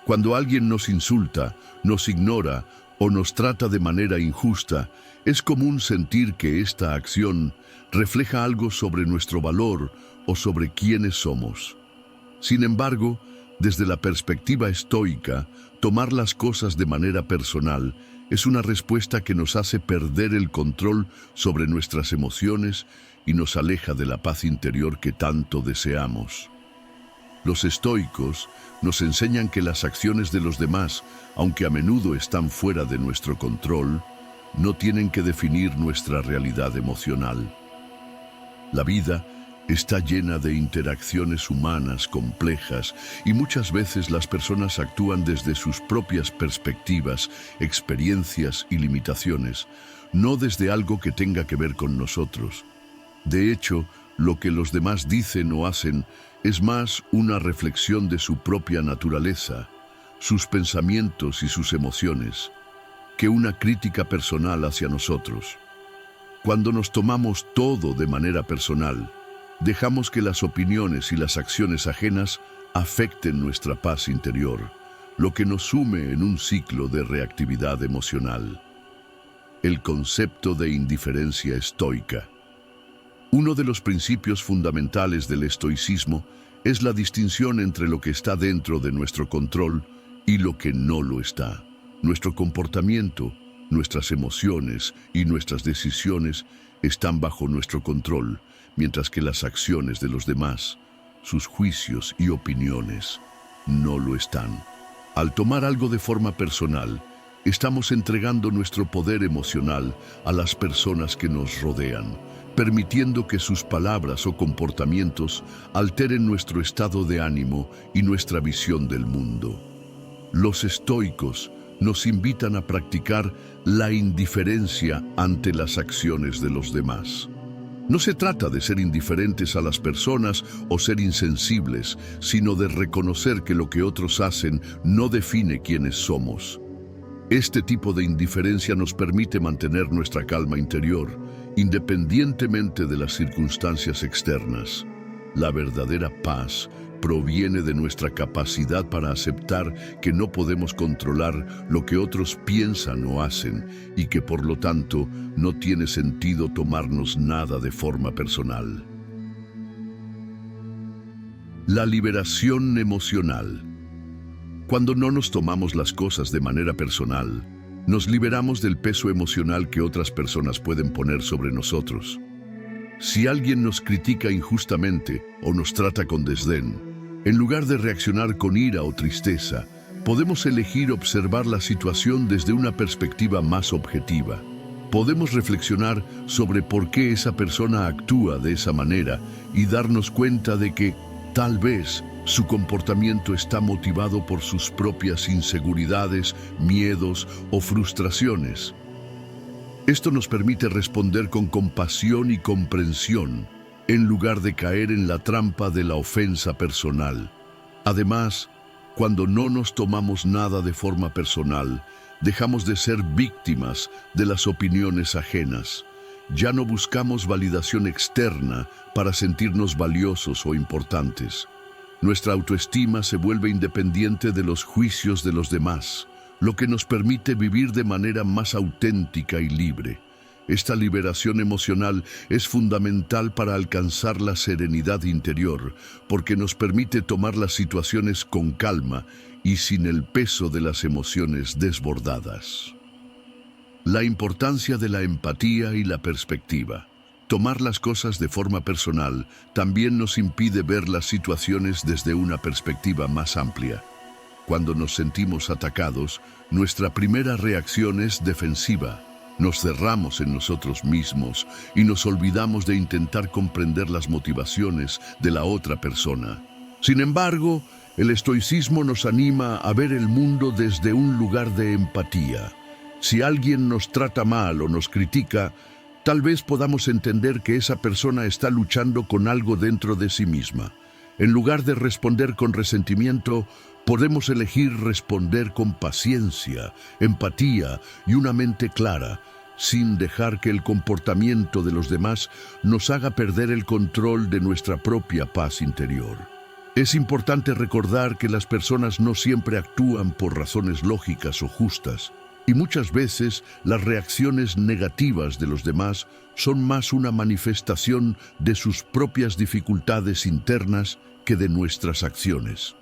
[SPEAKER 1] Cuando alguien nos insulta, nos ignora o nos trata de manera injusta, es común sentir que esta acción refleja algo sobre nuestro valor o sobre quiénes somos. Sin embargo, desde la perspectiva estoica, tomar las cosas de manera personal es una respuesta que nos hace perder el control sobre nuestras emociones y nos aleja de la paz interior que tanto deseamos. Los estoicos nos enseñan que las acciones de los demás, aunque a menudo están fuera de nuestro control, no tienen que definir nuestra realidad emocional. La vida está llena de interacciones humanas complejas y muchas veces las personas actúan desde sus propias perspectivas, experiencias y limitaciones, no desde algo que tenga que ver con nosotros. De hecho, lo que los demás dicen o hacen es más una reflexión de su propia naturaleza, sus pensamientos y sus emociones, que una crítica personal hacia nosotros. Cuando nos tomamos todo de manera personal, dejamos que las opiniones y las acciones ajenas afecten nuestra paz interior, lo que nos sume en un ciclo de reactividad emocional. El concepto de indiferencia estoica. Uno de los principios fundamentales del estoicismo es la distinción entre lo que está dentro de nuestro control y lo que no lo está. Nuestro comportamiento, nuestras emociones y nuestras decisiones están bajo nuestro control, mientras que las acciones de los demás, sus juicios y opiniones, no lo están. Al tomar algo de forma personal, estamos entregando nuestro poder emocional a las personas que nos rodean, permitiendo que sus palabras o comportamientos alteren nuestro estado de ánimo y nuestra visión del mundo. Los estoicos nos invitan a practicar la indiferencia ante las acciones de los demás. No se trata de ser indiferentes a las personas o ser insensibles, sino de reconocer que lo que otros hacen no define quiénes somos. Este tipo de indiferencia nos permite mantener nuestra calma interior, independientemente de las circunstancias externas. La verdadera paz proviene de nuestra capacidad para aceptar que no podemos controlar lo que otros piensan o hacen y que por lo tanto no tiene sentido tomarnos nada de forma personal. La liberación emocional. Cuando no nos tomamos las cosas de manera personal, nos liberamos del peso emocional que otras personas pueden poner sobre nosotros. Si alguien nos critica injustamente o nos trata con desdén, en lugar de reaccionar con ira o tristeza, podemos elegir observar la situación desde una perspectiva más objetiva. Podemos reflexionar sobre por qué esa persona actúa de esa manera y darnos cuenta de que, tal vez, su comportamiento está motivado por sus propias inseguridades, miedos o frustraciones. Esto nos permite responder con compasión y comprensión, en lugar de caer en la trampa de la ofensa personal. Además, cuando no nos tomamos nada de forma personal, dejamos de ser víctimas de las opiniones ajenas. Ya no buscamos validación externa para sentirnos valiosos o importantes. Nuestra autoestima se vuelve independiente de los juicios de los demás, lo que nos permite vivir de manera más auténtica y libre. Esta liberación emocional es fundamental para alcanzar la serenidad interior, porque nos permite tomar las situaciones con calma y sin el peso de las emociones desbordadas. La importancia de la empatía y la perspectiva. Tomar las cosas de forma personal también nos impide ver las situaciones desde una perspectiva más amplia. Cuando nos sentimos atacados, nuestra primera reacción es defensiva. Nos cerramos en nosotros mismos y nos olvidamos de intentar comprender las motivaciones de la otra persona. Sin embargo, el estoicismo nos anima a ver el mundo desde un lugar de empatía. Si alguien nos trata mal o nos critica, tal vez podamos entender que esa persona está luchando con algo dentro de sí misma. En lugar de responder con resentimiento, podemos elegir responder con paciencia, empatía y una mente clara, sin dejar que el comportamiento de los demás nos haga perder el control de nuestra propia paz interior. Es importante recordar que las personas no siempre actúan por razones lógicas o justas, y muchas veces las reacciones negativas de los demás son más una manifestación de sus propias dificultades internas que de nuestras acciones.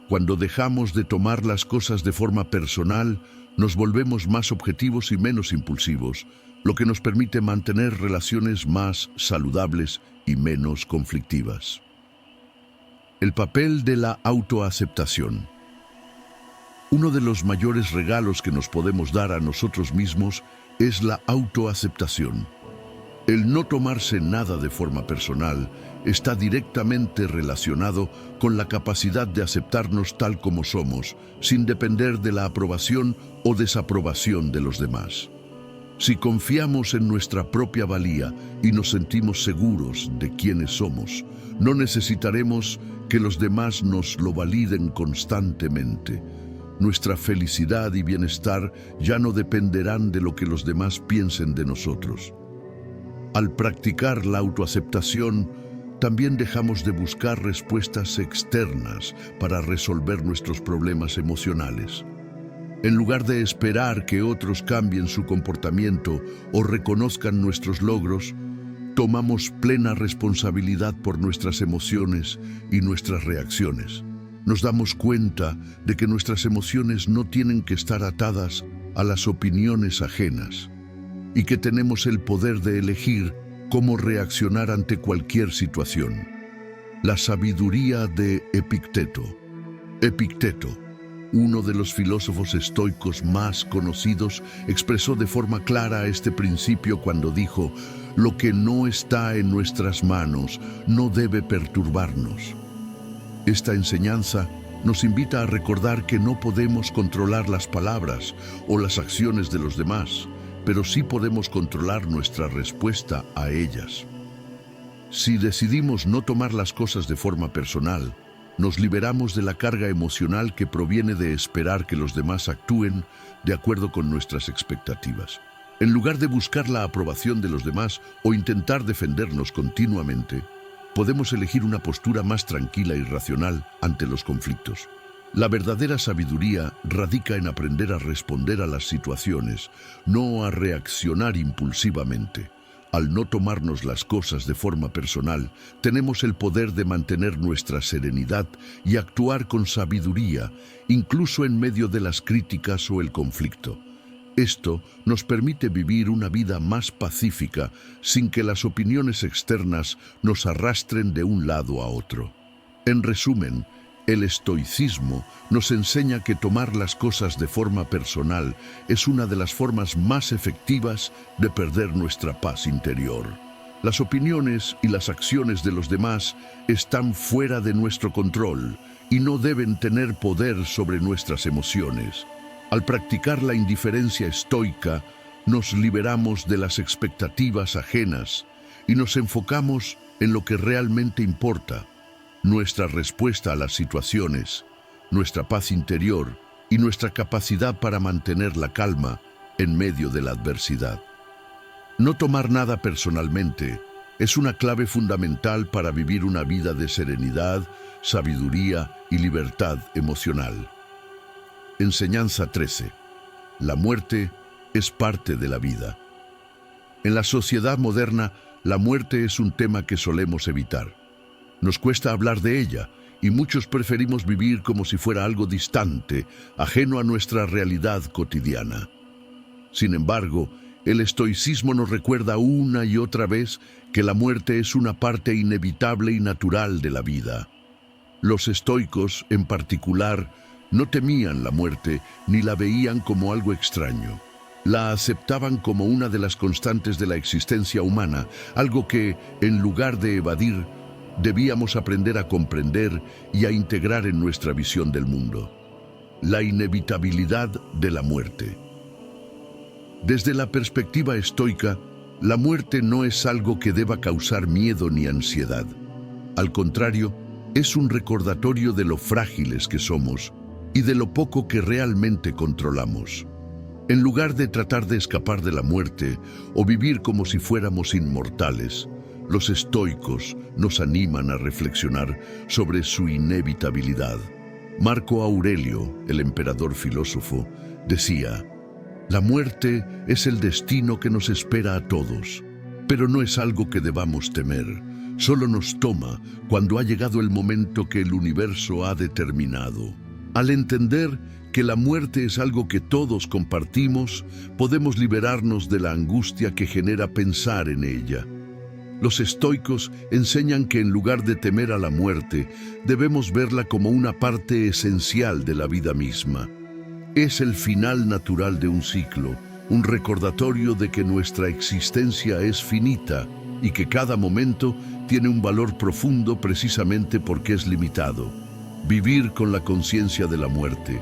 [SPEAKER 1] Cuando dejamos de tomar las cosas de forma personal, nos volvemos más objetivos y menos impulsivos, lo que nos permite mantener relaciones más saludables y menos conflictivas. El papel de la autoaceptación. Uno de los mayores regalos que nos podemos dar a nosotros mismos es la autoaceptación. El no tomarse nada de forma personal está directamente relacionado con la capacidad de aceptarnos tal como somos, sin depender de la aprobación o desaprobación de los demás. Si confiamos en nuestra propia valía y nos sentimos seguros de quiénes somos, no necesitaremos que los demás nos lo validen constantemente. Nuestra felicidad y bienestar ya no dependerán de lo que los demás piensen de nosotros. Al practicar la autoaceptación, también dejamos de buscar respuestas externas para resolver nuestros problemas emocionales. En lugar de esperar que otros cambien su comportamiento o reconozcan nuestros logros, tomamos plena responsabilidad por nuestras emociones y nuestras reacciones. Nos damos cuenta de que nuestras emociones no tienen que estar atadas a las opiniones ajenas y que tenemos el poder de elegir cómo reaccionar ante cualquier situación. La sabiduría de Epicteto. Epicteto, uno de los filósofos estoicos más conocidos, expresó de forma clara este principio cuando dijo: «Lo que no está en nuestras manos no debe perturbarnos». Esta enseñanza nos invita a recordar que no podemos controlar las palabras o las acciones de los demás, pero sí podemos controlar nuestra respuesta a ellas. Si decidimos no tomar las cosas de forma personal, nos liberamos de la carga emocional que proviene de esperar que los demás actúen de acuerdo con nuestras expectativas. En lugar de buscar la aprobación de los demás o intentar defendernos continuamente, podemos elegir una postura más tranquila y racional ante los conflictos. La verdadera sabiduría radica en aprender a responder a las situaciones, no a reaccionar impulsivamente. Al no tomarnos las cosas de forma personal, tenemos el poder de mantener nuestra serenidad y actuar con sabiduría, incluso en medio de las críticas o el conflicto. Esto nos permite vivir una vida más pacífica, sin que las opiniones externas nos arrastren de un lado a otro. En resumen, el estoicismo nos enseña que tomar las cosas de forma personal es una de las formas más efectivas de perder nuestra paz interior. Las opiniones y las acciones de los demás están fuera de nuestro control y no deben tener poder sobre nuestras emociones. Al practicar la indiferencia estoica, nos liberamos de las expectativas ajenas y nos enfocamos en lo que realmente importa: nuestra respuesta a las situaciones, nuestra paz interior y nuestra capacidad para mantener la calma en medio de la adversidad. No tomar nada personalmente es una clave fundamental para vivir una vida de serenidad, sabiduría y libertad emocional. Enseñanza 13. La muerte es parte de la vida. En la sociedad moderna, la muerte es un tema que solemos evitar. Nos cuesta hablar de ella y muchos preferimos vivir como si fuera algo distante, ajeno a nuestra realidad cotidiana. Sin embargo, El estoicismo nos recuerda una y otra vez que la muerte es una parte inevitable y natural de la vida. Los estoicos, en particular, no temían la muerte ni la veían como algo extraño. La aceptaban como una de las constantes de la existencia humana, algo que, en lugar de evadir, debíamos aprender a comprender y a integrar en nuestra visión del mundo. La inevitabilidad de la muerte. Desde la perspectiva estoica, la muerte no es algo que deba causar miedo ni ansiedad. Al contrario, es un recordatorio de lo frágiles que somos y de lo poco que realmente controlamos. En lugar de tratar de escapar de la muerte o vivir como si fuéramos inmortales, los estoicos nos animan a reflexionar sobre su inevitabilidad. Marco Aurelio, el emperador filósofo, decía: «La muerte es el destino que nos espera a todos, pero no es algo que debamos temer. Solo nos toma cuando ha llegado el momento que el universo ha determinado». Al entender que la muerte es algo que todos compartimos, podemos liberarnos de la angustia que genera pensar en ella. Los estoicos enseñan que en lugar de temer a la muerte, debemos verla como una parte esencial de la vida misma. Es el final natural de un ciclo, un recordatorio de que nuestra existencia es finita y que cada momento tiene un valor profundo precisamente porque es limitado. Vivir con la conciencia de la muerte.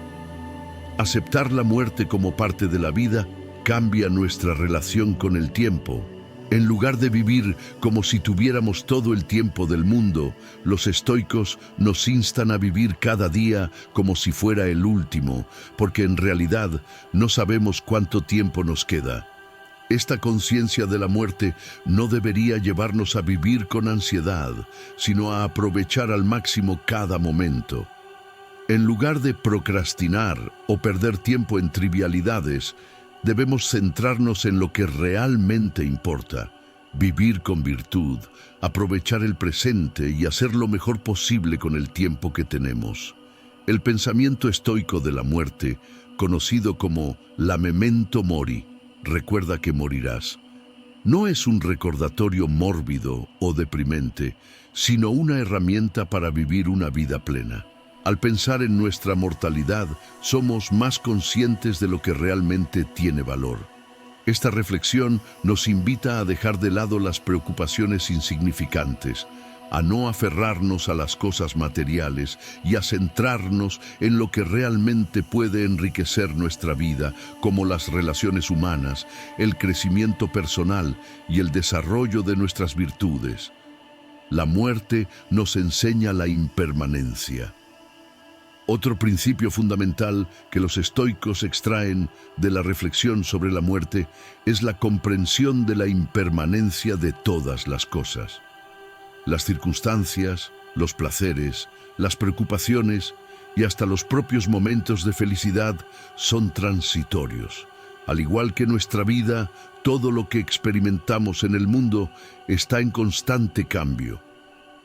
[SPEAKER 1] Aceptar la muerte como parte de la vida cambia nuestra relación con el tiempo. En lugar de vivir como si tuviéramos todo el tiempo del mundo, los estoicos nos instan a vivir cada día como si fuera el último, porque en realidad no sabemos cuánto tiempo nos queda. Esta conciencia de la muerte no debería llevarnos a vivir con ansiedad, sino a aprovechar al máximo cada momento. En lugar de procrastinar o perder tiempo en trivialidades, debemos centrarnos en lo que realmente importa, vivir con virtud, aprovechar el presente y hacer lo mejor posible con el tiempo que tenemos. El pensamiento estoico de la muerte, conocido como la memento mori, recuerda que morirás, no es un recordatorio mórbido o deprimente, sino una herramienta para vivir una vida plena. Al pensar en nuestra mortalidad, somos más conscientes de lo que realmente tiene valor. Esta reflexión nos invita a dejar de lado las preocupaciones insignificantes, a no aferrarnos a las cosas materiales y a centrarnos en lo que realmente puede enriquecer nuestra vida, como las relaciones humanas, el crecimiento personal y el desarrollo de nuestras virtudes. La muerte nos enseña la impermanencia. Otro principio fundamental que los estoicos extraen de la reflexión sobre la muerte es la comprensión de la impermanencia de todas las cosas. Las circunstancias, los placeres, las preocupaciones y hasta los propios momentos de felicidad son transitorios. Al igual que nuestra vida, todo lo que experimentamos en el mundo está en constante cambio.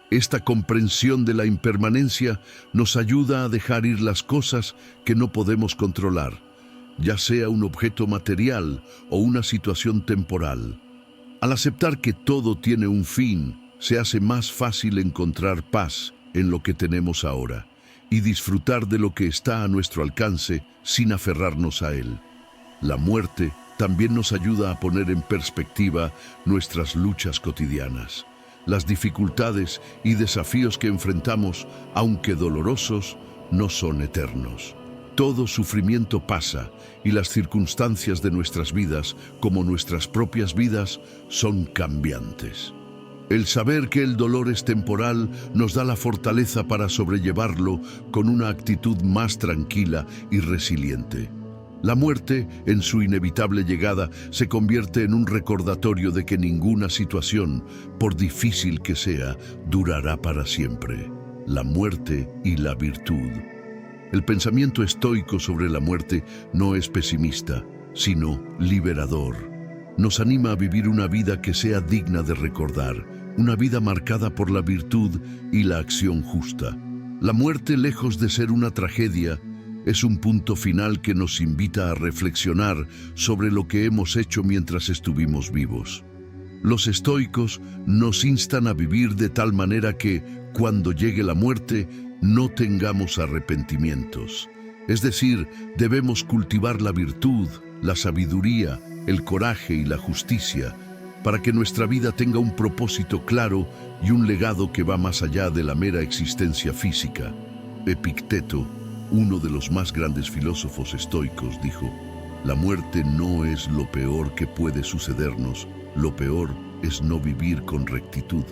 [SPEAKER 1] Esta comprensión de la impermanencia nos ayuda a dejar ir las cosas que no podemos controlar, ya sea un objeto material o una situación temporal. Al aceptar que todo tiene un fin, se hace más fácil encontrar paz en lo que tenemos ahora y disfrutar de lo que está a nuestro alcance sin aferrarnos a él. La muerte también nos ayuda a poner en perspectiva nuestras luchas cotidianas. Las dificultades y desafíos que enfrentamos, aunque dolorosos, no son eternos. Todo sufrimiento pasa y las circunstancias de nuestras vidas, como nuestras propias vidas, son cambiantes. El saber que el dolor es temporal nos da la fortaleza para sobrellevarlo con una actitud más tranquila y resiliente. La muerte, en su inevitable llegada, se convierte en un recordatorio de que ninguna situación, por difícil que sea, durará para siempre. La muerte y la virtud. El pensamiento estoico sobre la muerte no es pesimista, sino liberador. Nos anima a vivir una vida que sea digna de recordar, una vida marcada por la virtud y la acción justa. La muerte, lejos de ser una tragedia, Es un punto final que nos invita a reflexionar sobre lo que hemos hecho mientras estuvimos vivos. Los estoicos nos instan a vivir de tal manera que, cuando llegue la muerte, no tengamos arrepentimientos. Es decir, debemos cultivar la virtud, la sabiduría, el coraje y la justicia, para que nuestra vida tenga un propósito claro y un legado que va más allá de la mera existencia física. Epicteto, uno de los más grandes filósofos estoicos, dijo: «La muerte no es lo peor que puede sucedernos, lo peor es no vivir con rectitud».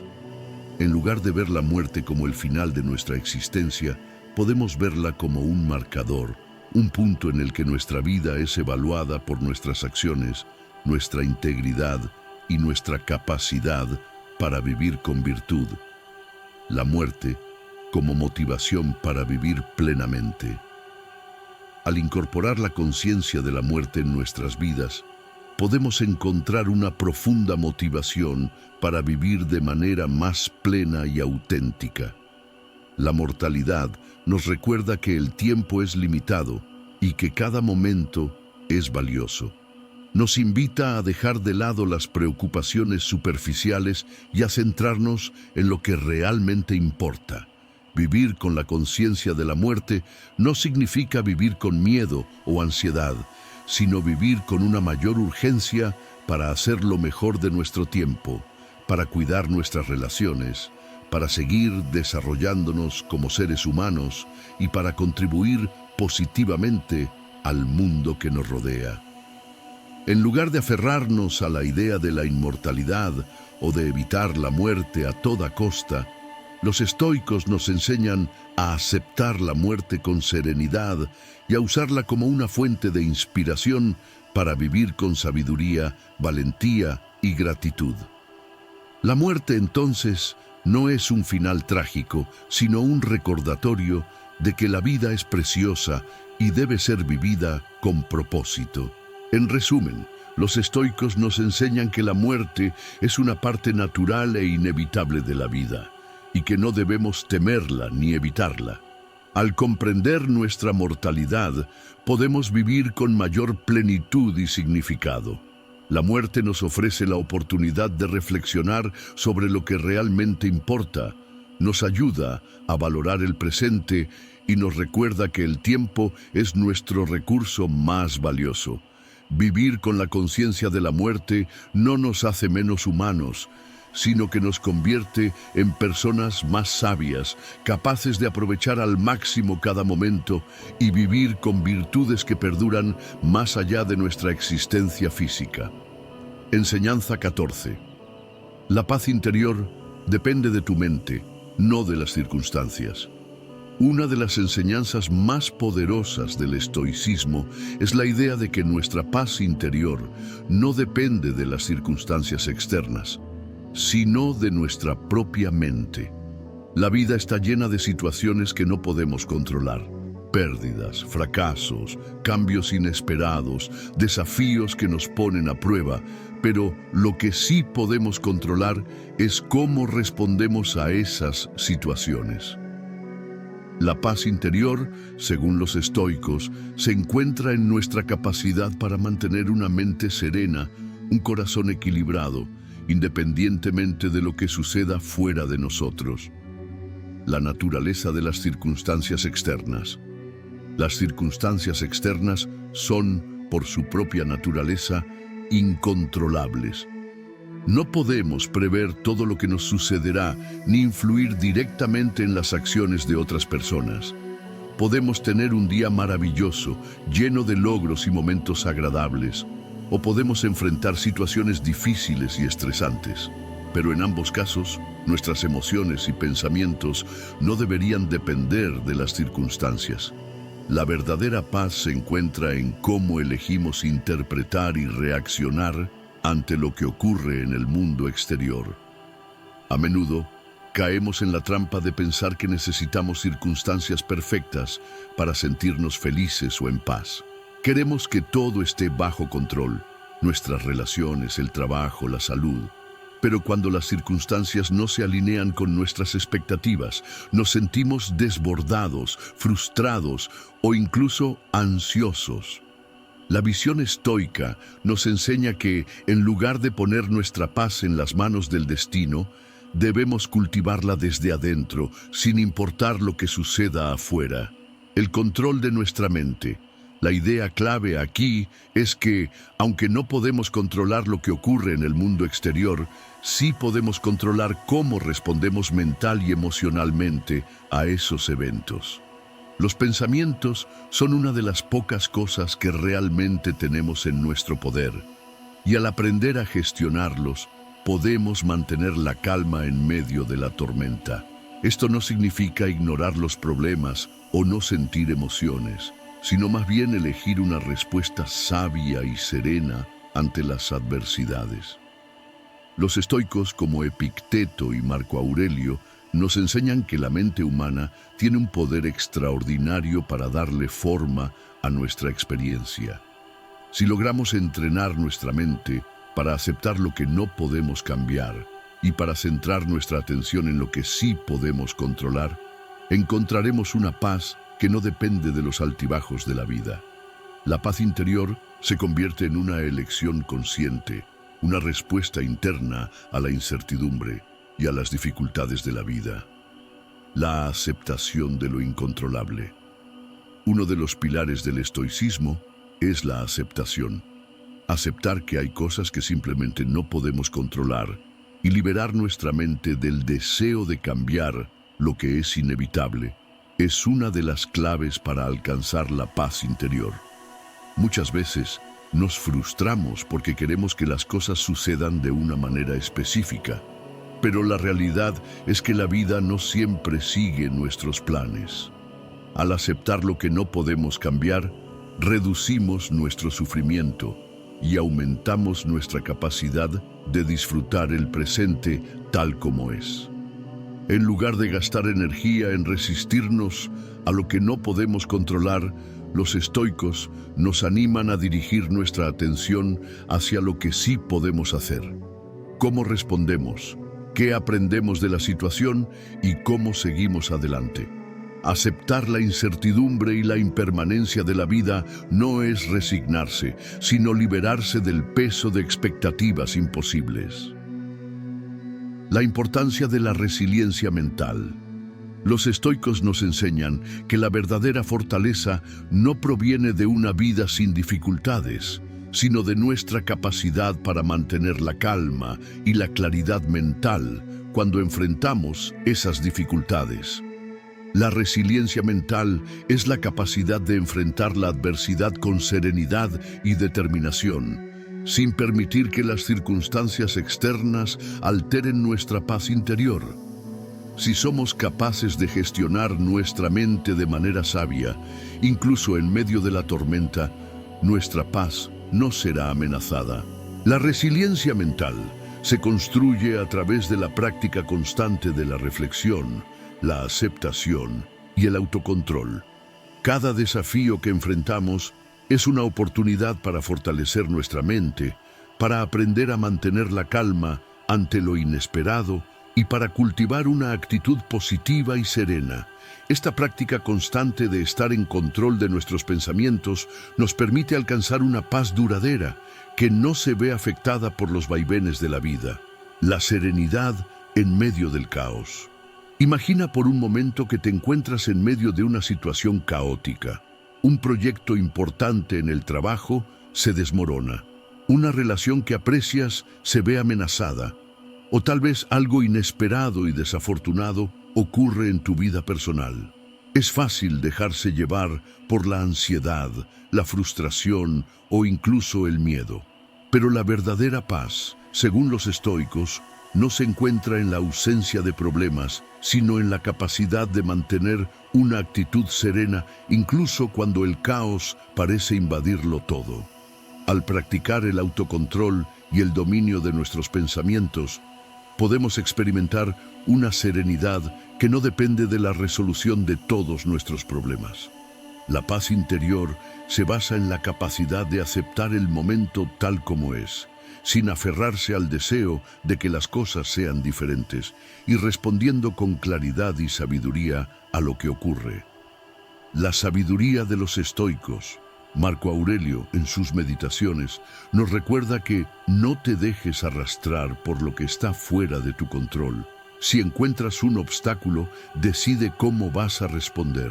[SPEAKER 1] En lugar de ver la muerte como el final de nuestra existencia, podemos verla como un marcador, un punto en el que nuestra vida es evaluada por nuestras acciones, nuestra integridad y nuestra capacidad para vivir con virtud. La muerte como motivación para vivir plenamente. Al incorporar la conciencia de la muerte en nuestras vidas, podemos encontrar una profunda motivación para vivir de manera más plena y auténtica. La mortalidad nos recuerda que el tiempo es limitado y que cada momento es valioso. Nos invita a dejar de lado las preocupaciones superficiales y a centrarnos en lo que realmente importa. Vivir con la conciencia de la muerte no significa vivir con miedo o ansiedad, sino vivir con una mayor urgencia para hacer lo mejor de nuestro tiempo, para cuidar nuestras relaciones, para seguir desarrollándonos como seres humanos y para contribuir positivamente al mundo que nos rodea. En lugar de aferrarnos a la idea de la inmortalidad o de evitar la muerte a toda costa, los estoicos nos enseñan a aceptar la muerte con serenidad y a usarla como una fuente de inspiración para vivir con sabiduría, valentía y gratitud. La muerte, entonces, no es un final trágico, sino un recordatorio de que la vida es preciosa y debe ser vivida con propósito. En resumen, los estoicos nos enseñan que la muerte es una parte natural e inevitable de la vida, y que no debemos temerla ni evitarla. Al comprender nuestra mortalidad, podemos vivir con mayor plenitud y significado. La muerte nos ofrece la oportunidad de reflexionar sobre lo que realmente importa, nos ayuda a valorar el presente y nos recuerda que el tiempo es nuestro recurso más valioso. Vivir con la conciencia de la muerte no nos hace menos humanos, sino que nos convierte en personas más sabias, capaces de aprovechar al máximo cada momento y vivir con virtudes que perduran más allá de nuestra existencia física. Enseñanza 14. La paz interior depende de tu mente, no de las circunstancias. Una de las enseñanzas más poderosas del estoicismo es la idea de que nuestra paz interior no depende de las circunstancias externas, sino de nuestra propia mente. La vida está llena de situaciones que no podemos controlar. Pérdidas, fracasos, cambios inesperados, desafíos que nos ponen a prueba, pero lo que sí podemos controlar es cómo respondemos a esas situaciones. La paz interior, según los estoicos, se encuentra en nuestra capacidad para mantener una mente serena, un corazón equilibrado, independientemente de lo que suceda fuera de nosotros. La naturaleza de las circunstancias externas. Las circunstancias externas son, por su propia naturaleza, incontrolables. No podemos prever todo lo que nos sucederá ni influir directamente en las acciones de otras personas. Podemos tener un día maravilloso, lleno de logros y momentos agradables, o podemos enfrentar situaciones difíciles y estresantes. Pero en ambos casos, nuestras emociones y pensamientos no deberían depender de las circunstancias. La verdadera paz se encuentra en cómo elegimos interpretar y reaccionar ante lo que ocurre en el mundo exterior. A menudo, caemos en la trampa de pensar que necesitamos circunstancias perfectas para sentirnos felices o en paz. Queremos que todo esté bajo control, nuestras relaciones, el trabajo, la salud. Pero cuando las circunstancias no se alinean con nuestras expectativas, nos sentimos desbordados, frustrados o incluso ansiosos. La visión estoica nos enseña que, en lugar de poner nuestra paz en las manos del destino, debemos cultivarla desde adentro, sin importar lo que suceda afuera. El control de nuestra mente. La idea clave aquí es que, aunque no podemos controlar lo que ocurre en el mundo exterior, sí podemos controlar cómo respondemos mental y emocionalmente a esos eventos. Los pensamientos son una de las pocas cosas que realmente tenemos en nuestro poder, y al aprender a gestionarlos, podemos mantener la calma en medio de la tormenta. Esto no significa ignorar los problemas o no sentir emociones, sino más bien elegir una respuesta sabia y serena ante las adversidades. Los estoicos como Epicteto y Marco Aurelio nos enseñan que la mente humana tiene un poder extraordinario para darle forma a nuestra experiencia. Si logramos entrenar nuestra mente para aceptar lo que no podemos cambiar y para centrar nuestra atención en lo que sí podemos controlar, encontraremos una paz que no depende de los altibajos de la vida. La paz interior se convierte en una elección consciente, una respuesta interna a la incertidumbre y a las dificultades de la vida. La aceptación de lo incontrolable. Uno de los pilares del estoicismo es la aceptación. Aceptar que hay cosas que simplemente no podemos controlar y liberar nuestra mente del deseo de cambiar lo que es inevitable es una de las claves para alcanzar la paz interior. Muchas veces nos frustramos porque queremos que las cosas sucedan de una manera específica, pero la realidad es que la vida no siempre sigue nuestros planes. Al aceptar lo que no podemos cambiar, reducimos nuestro sufrimiento y aumentamos nuestra capacidad de disfrutar el presente tal como es. En lugar de gastar energía en resistirnos a lo que no podemos controlar, los estoicos nos animan a dirigir nuestra atención hacia lo que sí podemos hacer. ¿Cómo respondemos? ¿Qué aprendemos de la situación y cómo seguimos adelante? Aceptar la incertidumbre y la impermanencia de la vida no es resignarse, sino liberarse del peso de expectativas imposibles. La importancia de la resiliencia mental. Los estoicos nos enseñan que la verdadera fortaleza no proviene de una vida sin dificultades, sino de nuestra capacidad para mantener la calma y la claridad mental cuando enfrentamos esas dificultades. La resiliencia mental es la capacidad de enfrentar la adversidad con serenidad y determinación, sin permitir que las circunstancias externas alteren nuestra paz interior. Si somos capaces de gestionar nuestra mente de manera sabia, incluso en medio de la tormenta, nuestra paz no será amenazada. La resiliencia mental se construye a través de la práctica constante de la reflexión, la aceptación y el autocontrol. Cada desafío que enfrentamos es una oportunidad para fortalecer nuestra mente, para aprender a mantener la calma ante lo inesperado y para cultivar una actitud positiva y serena. Esta práctica constante de estar en control de nuestros pensamientos nos permite alcanzar una paz duradera que no se ve afectada por los vaivenes de la vida. La serenidad en medio del caos. Imagina por un momento que te encuentras en medio de una situación caótica. Un proyecto importante en el trabajo se desmorona. Una relación que aprecias se ve amenazada. O tal vez algo inesperado y desafortunado ocurre en tu vida personal. Es fácil dejarse llevar por la ansiedad, la frustración o incluso el miedo. Pero la verdadera paz, según los estoicos, no se encuentra en la ausencia de problemas, sino en la capacidad de mantener una actitud serena incluso cuando el caos parece invadirlo todo. Al practicar el autocontrol y el dominio de nuestros pensamientos, podemos experimentar una serenidad que no depende de la resolución de todos nuestros problemas. La paz interior se basa en la capacidad de aceptar el momento tal como es, sin aferrarse al deseo de que las cosas sean diferentes y respondiendo con claridad y sabiduría a lo que ocurre. La sabiduría de los estoicos. Marco Aurelio, en sus meditaciones, nos recuerda que no te dejes arrastrar por lo que está fuera de tu control. Si encuentras un obstáculo, decide cómo vas a responder.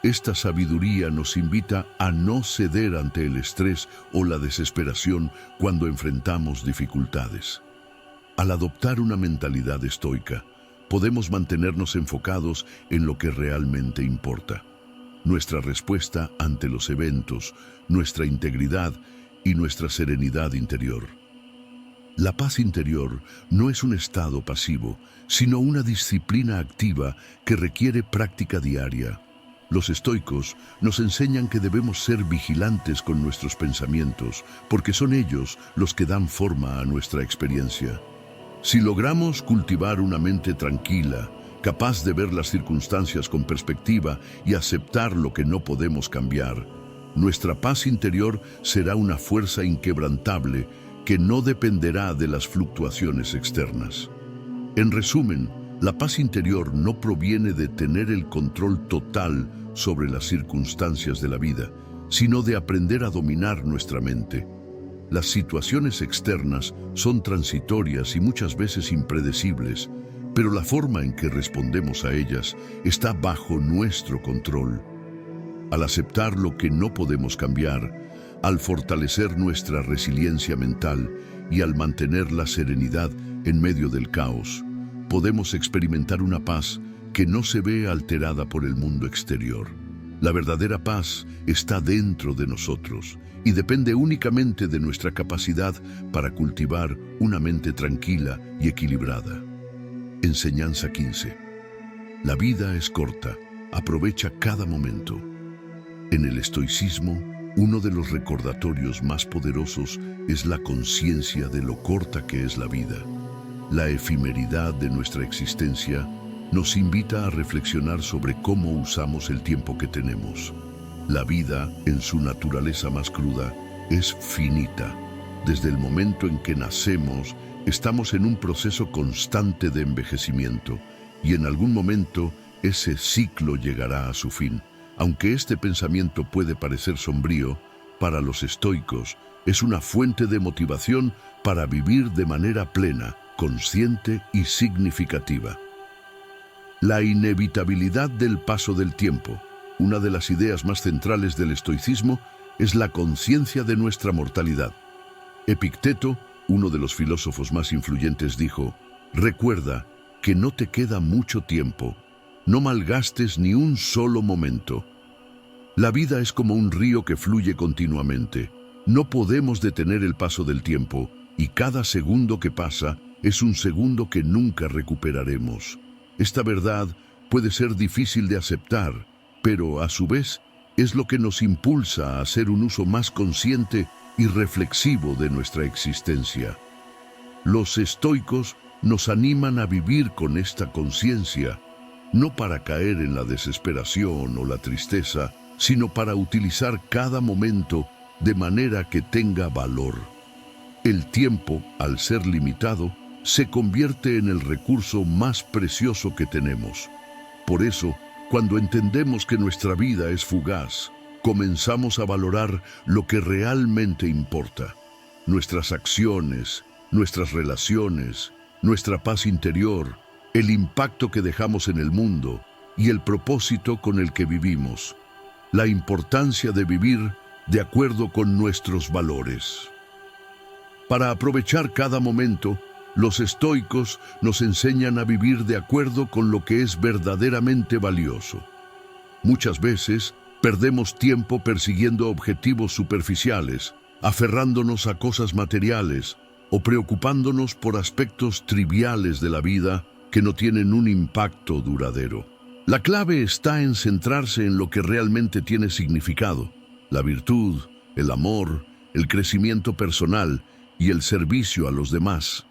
[SPEAKER 1] Esta sabiduría nos invita a no ceder ante el estrés o la desesperación cuando enfrentamos dificultades. Al adoptar una mentalidad estoica, podemos mantenernos enfocados en lo que realmente importa. Nuestra respuesta ante los eventos, nuestra integridad y nuestra serenidad interior. La paz interior no es un estado pasivo, sino una disciplina activa que requiere práctica diaria. Los estoicos nos enseñan que debemos ser vigilantes con nuestros pensamientos, porque son ellos los que dan forma a nuestra experiencia. Si logramos cultivar una mente tranquila, capaz de ver las circunstancias con perspectiva y aceptar lo que no podemos cambiar, nuestra paz interior será una fuerza inquebrantable que no dependerá de las fluctuaciones externas. En resumen, la paz interior no proviene de tener el control total sobre las circunstancias de la vida, sino de aprender a dominar nuestra mente. Las situaciones externas son transitorias y muchas veces impredecibles, pero la forma en que respondemos a ellas está bajo nuestro control. Al aceptar lo que no podemos cambiar, al fortalecer nuestra resiliencia mental y al mantener la serenidad en medio del caos, podemos experimentar una paz que no se ve alterada por el mundo exterior. La verdadera paz está dentro de nosotros y depende únicamente de nuestra capacidad para cultivar una mente tranquila y equilibrada. Enseñanza 15. La vida es corta, aprovecha cada momento. En el estoicismo, uno de los recordatorios más poderosos es la conciencia de lo corta que es la vida. La efemeridad de nuestra existencia nos invita a reflexionar sobre cómo usamos el tiempo que tenemos. La vida, en su naturaleza más cruda, es finita. Desde el momento en que nacemos, estamos en un proceso constante de envejecimiento y en algún momento ese ciclo llegará a su fin. Aunque este pensamiento puede parecer sombrío, para los estoicos es una fuente de motivación para vivir de manera plena, consciente y significativa. La inevitabilidad del paso del tiempo. Una de las ideas más centrales del estoicismo es la conciencia de nuestra mortalidad. Epicteto, uno de los filósofos más influyentes, dijo: «Recuerda que no te queda mucho tiempo, no malgastes ni un solo momento». La vida es como un río que fluye continuamente. No podemos detener el paso del tiempo y cada segundo que pasa es un segundo que nunca recuperaremos. Esta verdad puede ser difícil de aceptar, pero a su vez es lo que nos impulsa a hacer un uso más consciente y reflexivo de nuestra existencia. Los estoicos nos animan a vivir con esta conciencia, no para caer en la desesperación o la tristeza, sino para utilizar cada momento de manera que tenga valor. El tiempo, al ser limitado, se convierte en el recurso más precioso que tenemos. Por eso, cuando entendemos que nuestra vida es fugaz, comenzamos a valorar lo que realmente importa: nuestras acciones, nuestras relaciones, nuestra paz interior, el impacto que dejamos en el mundo y el propósito con el que vivimos. La importancia de vivir de acuerdo con nuestros valores. Para aprovechar cada momento, los estoicos nos enseñan a vivir de acuerdo con lo que es verdaderamente valioso. Muchas veces perdemos tiempo persiguiendo objetivos superficiales, aferrándonos a cosas materiales o preocupándonos por aspectos triviales de la vida que no tienen un impacto duradero. La clave está en centrarse en lo que realmente tiene significado: la virtud, el amor, el crecimiento personal y el servicio a los demás.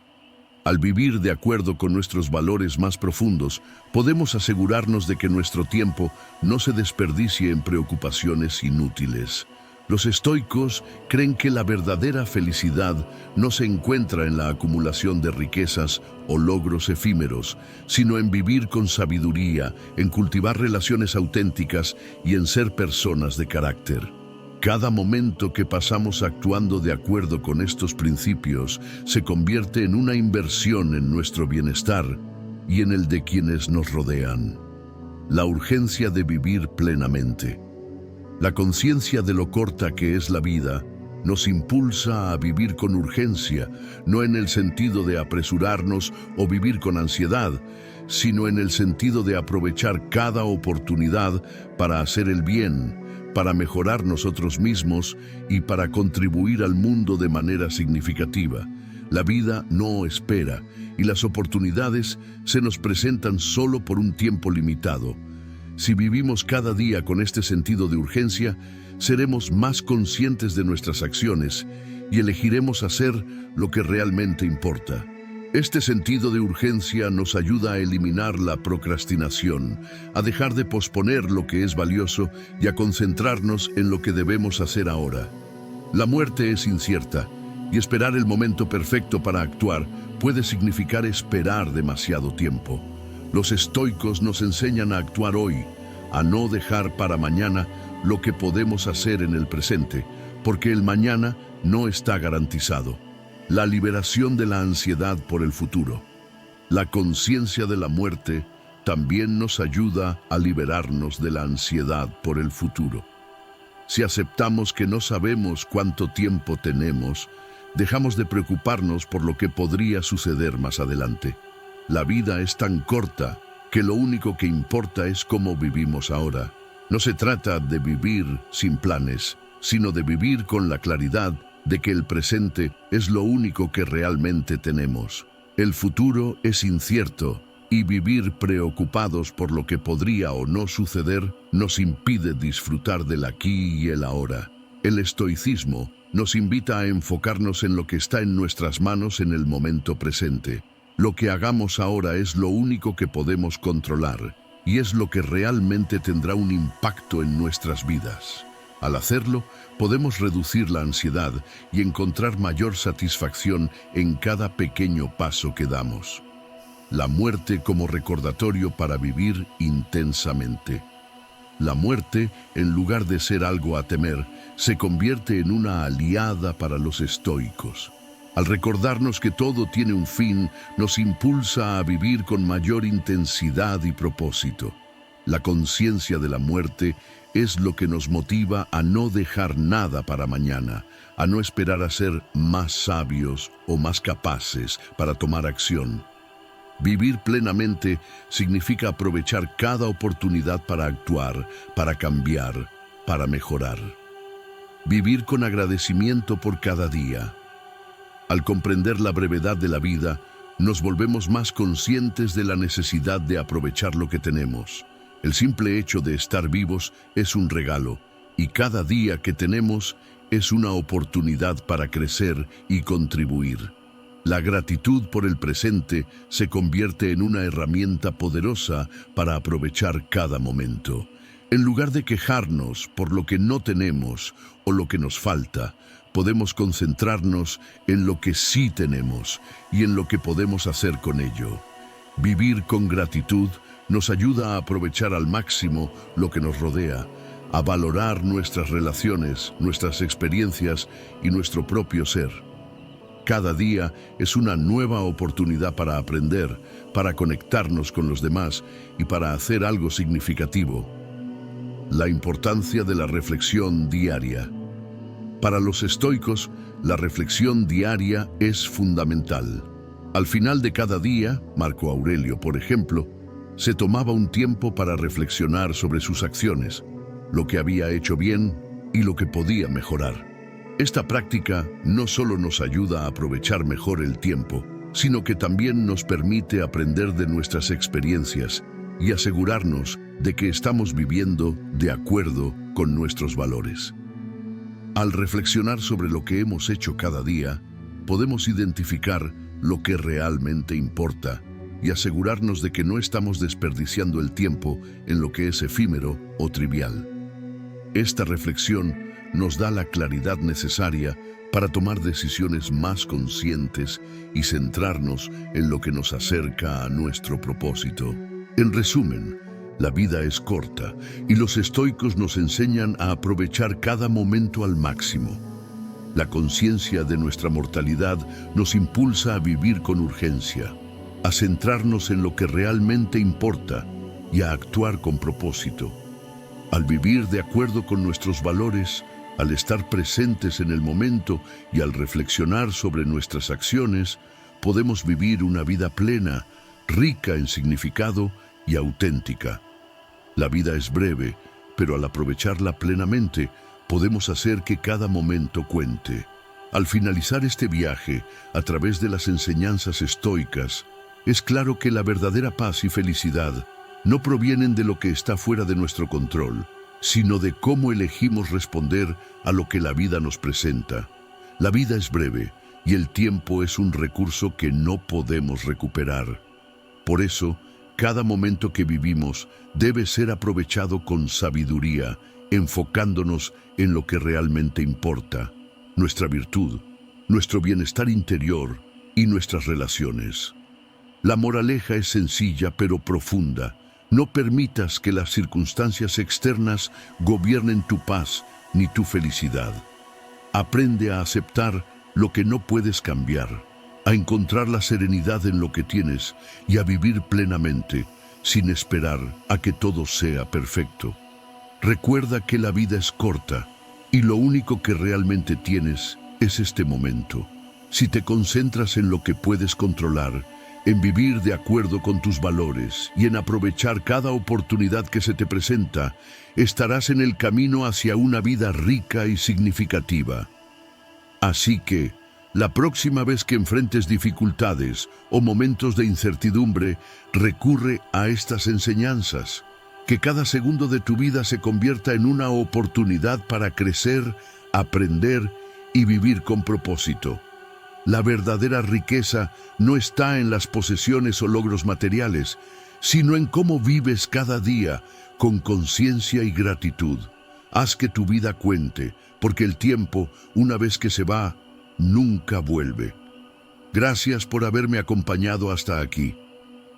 [SPEAKER 1] Al vivir de acuerdo con nuestros valores más profundos, podemos asegurarnos de que nuestro tiempo no se desperdicie en preocupaciones inútiles. Los estoicos creen que la verdadera felicidad no se encuentra en la acumulación de riquezas o logros efímeros, sino en vivir con sabiduría, en cultivar relaciones auténticas y en ser personas de carácter. Cada momento que pasamos actuando de acuerdo con estos principios se convierte en una inversión en nuestro bienestar y en el de quienes nos rodean. La urgencia de vivir plenamente. La conciencia de lo corta que es la vida nos impulsa a vivir con urgencia, no en el sentido de apresurarnos o vivir con ansiedad, sino en el sentido de aprovechar cada oportunidad para hacer el bien, para mejorar nosotros mismos y para contribuir al mundo de manera significativa. La vida no espera y las oportunidades se nos presentan solo por un tiempo limitado. Si vivimos cada día con este sentido de urgencia, seremos más conscientes de nuestras acciones y elegiremos hacer lo que realmente importa. Este sentido de urgencia nos ayuda a eliminar la procrastinación, a dejar de posponer lo que es valioso y a concentrarnos en lo que debemos hacer ahora. La muerte es incierta y esperar el momento perfecto para actuar puede significar esperar demasiado tiempo. Los estoicos nos enseñan a actuar hoy, a no dejar para mañana lo que podemos hacer en el presente, porque el mañana no está garantizado. La liberación de la ansiedad por el futuro. La conciencia de la muerte también nos ayuda a liberarnos de la ansiedad por el futuro. Si aceptamos que no sabemos cuánto tiempo tenemos, dejamos de preocuparnos por lo que podría suceder más adelante. La vida es tan corta que lo único que importa es cómo vivimos ahora. No se trata de vivir sin planes, sino de vivir con la claridad de que el presente es lo único que realmente tenemos. El futuro es incierto y vivir preocupados por lo que podría o no suceder nos impide disfrutar del aquí y el ahora. El estoicismo nos invita a enfocarnos en lo que está en nuestras manos en el momento presente. Lo que hagamos ahora es lo único que podemos controlar y es lo que realmente tendrá un impacto en nuestras vidas. Al hacerlo, podemos reducir la ansiedad y encontrar mayor satisfacción en cada pequeño paso que damos. La muerte como recordatorio para vivir intensamente. La muerte, en lugar de ser algo a temer, se convierte en una aliada para los estoicos. Al recordarnos que todo tiene un fin, nos impulsa a vivir con mayor intensidad y propósito. La conciencia de la muerte es lo que nos motiva a no dejar nada para mañana, a no esperar a ser más sabios o más capaces para tomar acción. Vivir plenamente significa aprovechar cada oportunidad para actuar, para cambiar, para mejorar. Vivir con agradecimiento por cada día. Al comprender la brevedad de la vida, nos volvemos más conscientes de la necesidad de aprovechar lo que tenemos. El simple hecho de estar vivos es un regalo, y cada día que tenemos es una oportunidad para crecer y contribuir. La gratitud por el presente se convierte en una herramienta poderosa para aprovechar cada momento. En lugar de quejarnos por lo que no tenemos o lo que nos falta, podemos concentrarnos en lo que sí tenemos y en lo que podemos hacer con ello. Vivir con gratitud nos ayuda a aprovechar al máximo lo que nos rodea, a valorar nuestras relaciones, nuestras experiencias y nuestro propio ser. Cada día es una nueva oportunidad para aprender, para conectarnos con los demás y para hacer algo significativo. La importancia de la reflexión diaria. Para los estoicos, la reflexión diaria es fundamental. Al final de cada día, Marco Aurelio, por ejemplo, se tomaba un tiempo para reflexionar sobre sus acciones, lo que había hecho bien y lo que podía mejorar. Esta práctica no solo nos ayuda a aprovechar mejor el tiempo, sino que también nos permite aprender de nuestras experiencias y asegurarnos de que estamos viviendo de acuerdo con nuestros valores. Al reflexionar sobre lo que hemos hecho cada día, podemos identificar lo que realmente importa y asegurarnos de que no estamos desperdiciando el tiempo en lo que es efímero o trivial. Esta reflexión nos da la claridad necesaria para tomar decisiones más conscientes y centrarnos en lo que nos acerca a nuestro propósito. En resumen, la vida es corta y los estoicos nos enseñan a aprovechar cada momento al máximo. La conciencia de nuestra mortalidad nos impulsa a vivir con urgencia, a centrarnos en lo que realmente importa y a actuar con propósito. Al vivir de acuerdo con nuestros valores, al estar presentes en el momento y al reflexionar sobre nuestras acciones, podemos vivir una vida plena, rica en significado y auténtica. La vida es breve, pero al aprovecharla plenamente, podemos hacer que cada momento cuente. Al finalizar este viaje, a través de las enseñanzas estoicas, es claro que la verdadera paz y felicidad no provienen de lo que está fuera de nuestro control, sino de cómo elegimos responder a lo que la vida nos presenta. La vida es breve y el tiempo es un recurso que no podemos recuperar. Por eso, cada momento que vivimos debe ser aprovechado con sabiduría, enfocándonos en lo que realmente importa, nuestra virtud, nuestro bienestar interior y nuestras relaciones. La moraleja es sencilla pero profunda. No permitas que las circunstancias externas gobiernen tu paz ni tu felicidad. Aprende a aceptar lo que no puedes cambiar, a encontrar la serenidad en lo que tienes y a vivir plenamente, sin esperar a que todo sea perfecto. Recuerda que la vida es corta y lo único que realmente tienes es este momento. Si te concentras en lo que puedes controlar, en vivir de acuerdo con tus valores y en aprovechar cada oportunidad que se te presenta, estarás en el camino hacia una vida rica y significativa. Así que, la próxima vez que enfrentes dificultades o momentos de incertidumbre, recurre a estas enseñanzas. Que cada segundo de tu vida se convierta en una oportunidad para crecer, aprender y vivir con propósito. La verdadera riqueza no está en las posesiones o logros materiales, sino en cómo vives cada día con conciencia y gratitud. Haz que tu vida cuente, porque el tiempo, una vez que se va, nunca vuelve. Gracias por haberme acompañado hasta aquí.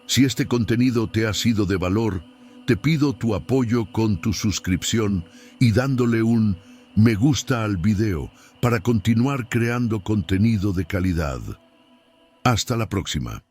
[SPEAKER 1] Si este contenido te ha sido de valor, te pido tu apoyo con tu suscripción y dándole un me gusta al video para continuar creando contenido de calidad. Hasta la próxima.